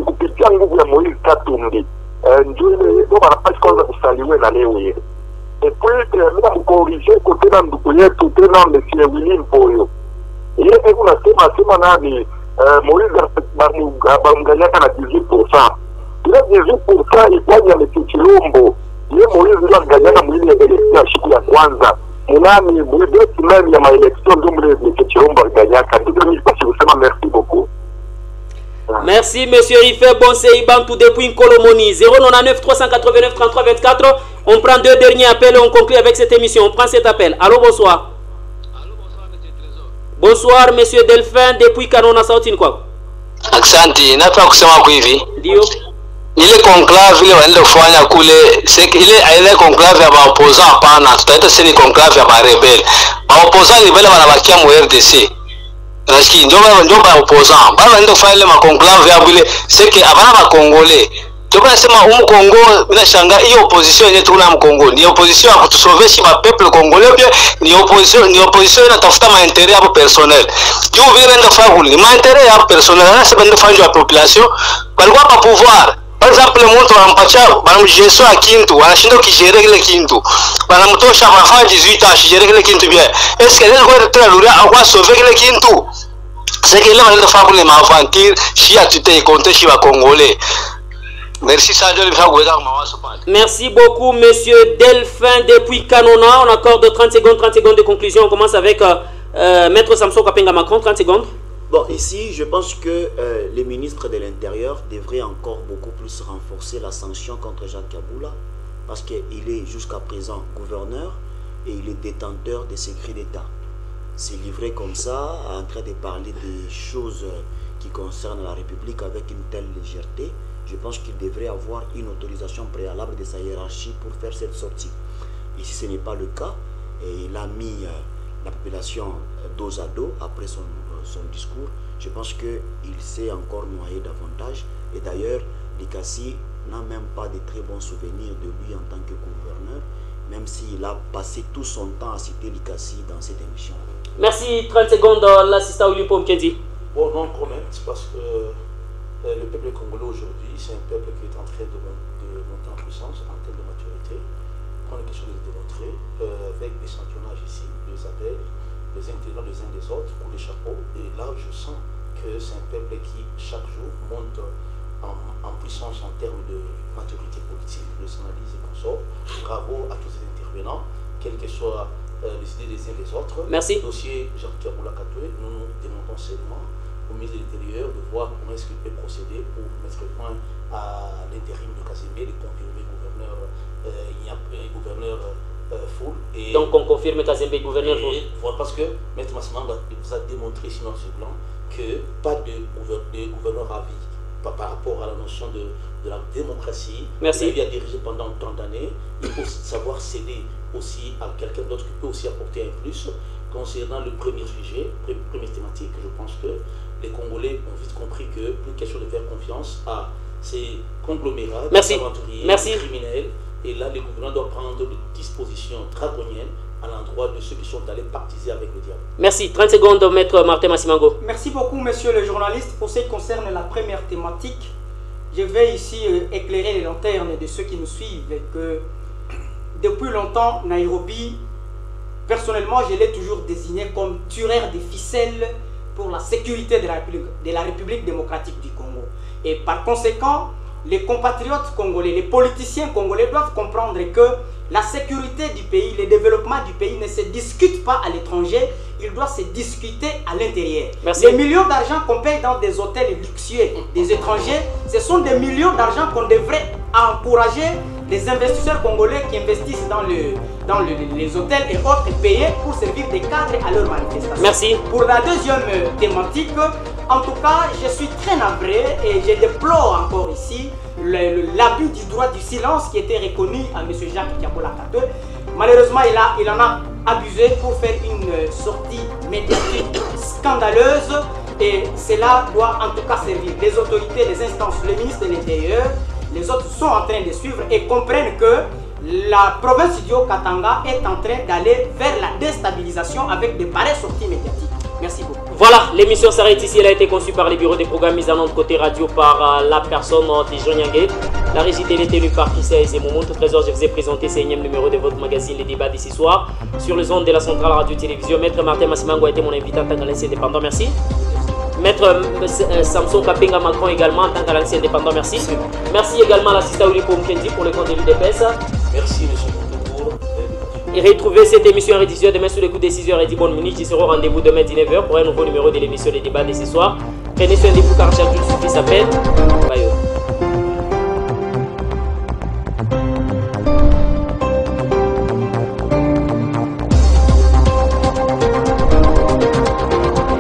kupitia nguvu ya Moise Katumbi. Ndio ile ndio wanapaswa kwanza kusaliwe na leo ile. Et puis mimi corriger ko tena ndugu yetu tena monsieur William Boyo. Ile unasema nani Moise Bamganyaka na 18%. Ile 18% ifanya mtikilombo. Ile Moise ndio anganyana mwili ya election siku ya kwanza. Munani mwili semaine ya maelection ndio mwili mtikilombo anganyaka. Ndio mimi basi kusema merci beaucoup.
Merci monsieur Rifé Bonsei Bantou depuis Nkolomoni 099 389 33 24. On prend deux derniers appels et on conclut avec cette émission. On prend cet appel. Allô, bonsoir.
Allô, bonsoir monsieur Trésor.
Bonsoir monsieur Delphin depuis Kanona Sautine kwa.
Asante, nataka kusema kwa hivi.
Ndio.
Ile conclave ile wanaenda kufanya kule, ile conclave ya opposant hapana, tutaita sini conclave ya rebel. Opposant ni wale wanabakia mu RDC. Nasikia ndio opposant. Baba wanaenda kufanya ile conclave ya bile, seki abana ba Congolais. Ndio nasema Kongo bila shanga hiyo opposition yetu kuna Kongo. Ni opposition ya kutusauver ba peuple congolais pia ni opposition inatafuta maintérêt hapo personnel. Juu vile ndio kufanya kule, maintérêt ya personnel na sasa ndio fanya population walikuwa pa pouvoir. Par exemple, mtu anampatia banamjeso ya kintu, anashinda kujere kile kintu. Banamtosha afanye 18 ans kujere kile kintu bien. Est-ce que elle va être là à sauver kile kintu? C'est que là on va faire pour les aventure, si a tout est compté chez les Congolais. Merci Sadio de faire
Merci beaucoup monsieur Delphin depuis Kanona. On accorde 30 secondes de conclusion. On commence avec Maître Samson Kapenga Macron, 30 secondes.
Bon, ici, je pense que les ministres de l'Intérieur devraient encore beaucoup plus renforcer la sanction contre Jacques Kaboula parce qu'il est jusqu'à présent gouverneur et il est détenteur des secrets d'État. C'est livré comme ça, en train de parler des choses qui concernent la République avec une telle légèreté. Je pense qu'il devrait avoir une autorisation préalable de sa hiérarchie pour faire cette sortie. Ici, ce n'est pas le cas. Et il a mis la population dos à dos après son discours. Je pense qu'il s'est encore noyé davantage. Et d'ailleurs, Likasi n'a même pas de très bons souvenirs de lui en tant que gouverneur, même s'il a passé tout son temps à citer Likasi dans cette émission.
Merci. 30 secondes, l'assistant William Pomkendi.
Bon, non comment, parce que le peuple congolais aujourd'hui, c'est un peuple qui est en train de monter en puissance, en termes de maturité. On a quelque chose de démontrer avec des championnats ici, des appels, les intégrants les uns des autres pour les chapeaux. Et là, je sens que c'est un peuple qui, chaque jour, monte en puissance en termes de maturité politique, de son analyse et consort. Bravo à tous les intervenants, quelles que soient les idées des uns des autres.
Merci.
Le dossier Jacques Kaboula Katoué, nous démontons seulement au ministre de l'Intérieur de voir comment est-ce qu'il peut procéder pour mettre fin à l'intérim de Kazembe, de confirmer gouverneur Foul.
Donc on confirme Kazembe gouverneur Foul.
Voilà, parce que Maître Massimanga vous a démontré sinon ce plan que pas de gouverneur à vie par rapport à la notion de la démocratie.
Merci.
Il a dirigé pendant tant d'années. Il faut savoir céder aussi à quelqu'un d'autre qui peut aussi apporter un plus. Concernant le premier sujet, première thématique, je pense que les Congolais ont vite compris que plus question de faire confiance à ces conglomérats,
des
aventuriers, des criminels. Et là, le gouvernement doit prendre des dispositions draconiennes à l'endroit de ceux qui sont allés partiser avec le diable.
Merci. 30 secondes, Maître Martin Massimango.
Merci beaucoup, monsieur le journaliste. Pour ce qui concerne la première thématique, je vais ici éclairer les lanternes de ceux qui nous suivent. Que depuis longtemps, Nairobi, personnellement, je l'ai toujours désigné comme tueur des ficelles pour la sécurité de la République démocratique du Congo. Et par conséquent, les compatriotes congolais, les politiciens congolais doivent comprendre que la sécurité du pays, le développement du pays ne se discute pas à l'étranger, il doit se discuter à l'intérieur. Les millions d'argent qu'on paye dans des hôtels luxueux des étrangers, ce sont des millions d'argent qu'on devrait encourager les investisseurs congolais qui investissent dans les hôtels et autres pays pour servir des cadres à leurs manifestations.
Merci.
Pour la deuxième thématique, en tout cas, je suis très navré et je déplore encore ici l'abus du droit du silence qui était reconnu à M. Jacques Diabola Kato. Malheureusement, il en a abusé pour faire une sortie médiatique scandaleuse et cela doit en tout cas servir les autorités, les instances, le ministre de l'Intérieur. Les autres sont en train de suivre et comprennent que la province du Haut-Katanga est en train d'aller vers la déstabilisation avec de pareilles sorties médiatiques. Merci beaucoup.
Voilà, l'émission s'arrête ici. Elle a été conçue par les bureaux des programmes mis en onde côté radio par la personne de Jean Yangué. La régie télé tenue par Christian et Zemmour. Tout trésor, je vous ai présenté ce 9e numéro de votre magazine Les Débats d'ici soir sur les ondes de la centrale radio-télévision. Maître Martin Massimango a été mon invité en tant qu'analyste indépendant. Merci. Maître Samson Kapenga Macron également en tant qu'analyste indépendant. Merci. Merci également à l'assistant Ulipo Mkendi pour le compte de l'UDPS.
Merci, monsieur Montebourg.
Et retrouvez cette émission en rediffusion demain sous les coups de 6h10 bonne minute. Qui sera au rendez-vous demain 19h pour un nouveau numéro de l'émission Les Débats de ce soir. Prenez soin de vous car chaque jour suffit sa peine. Bye.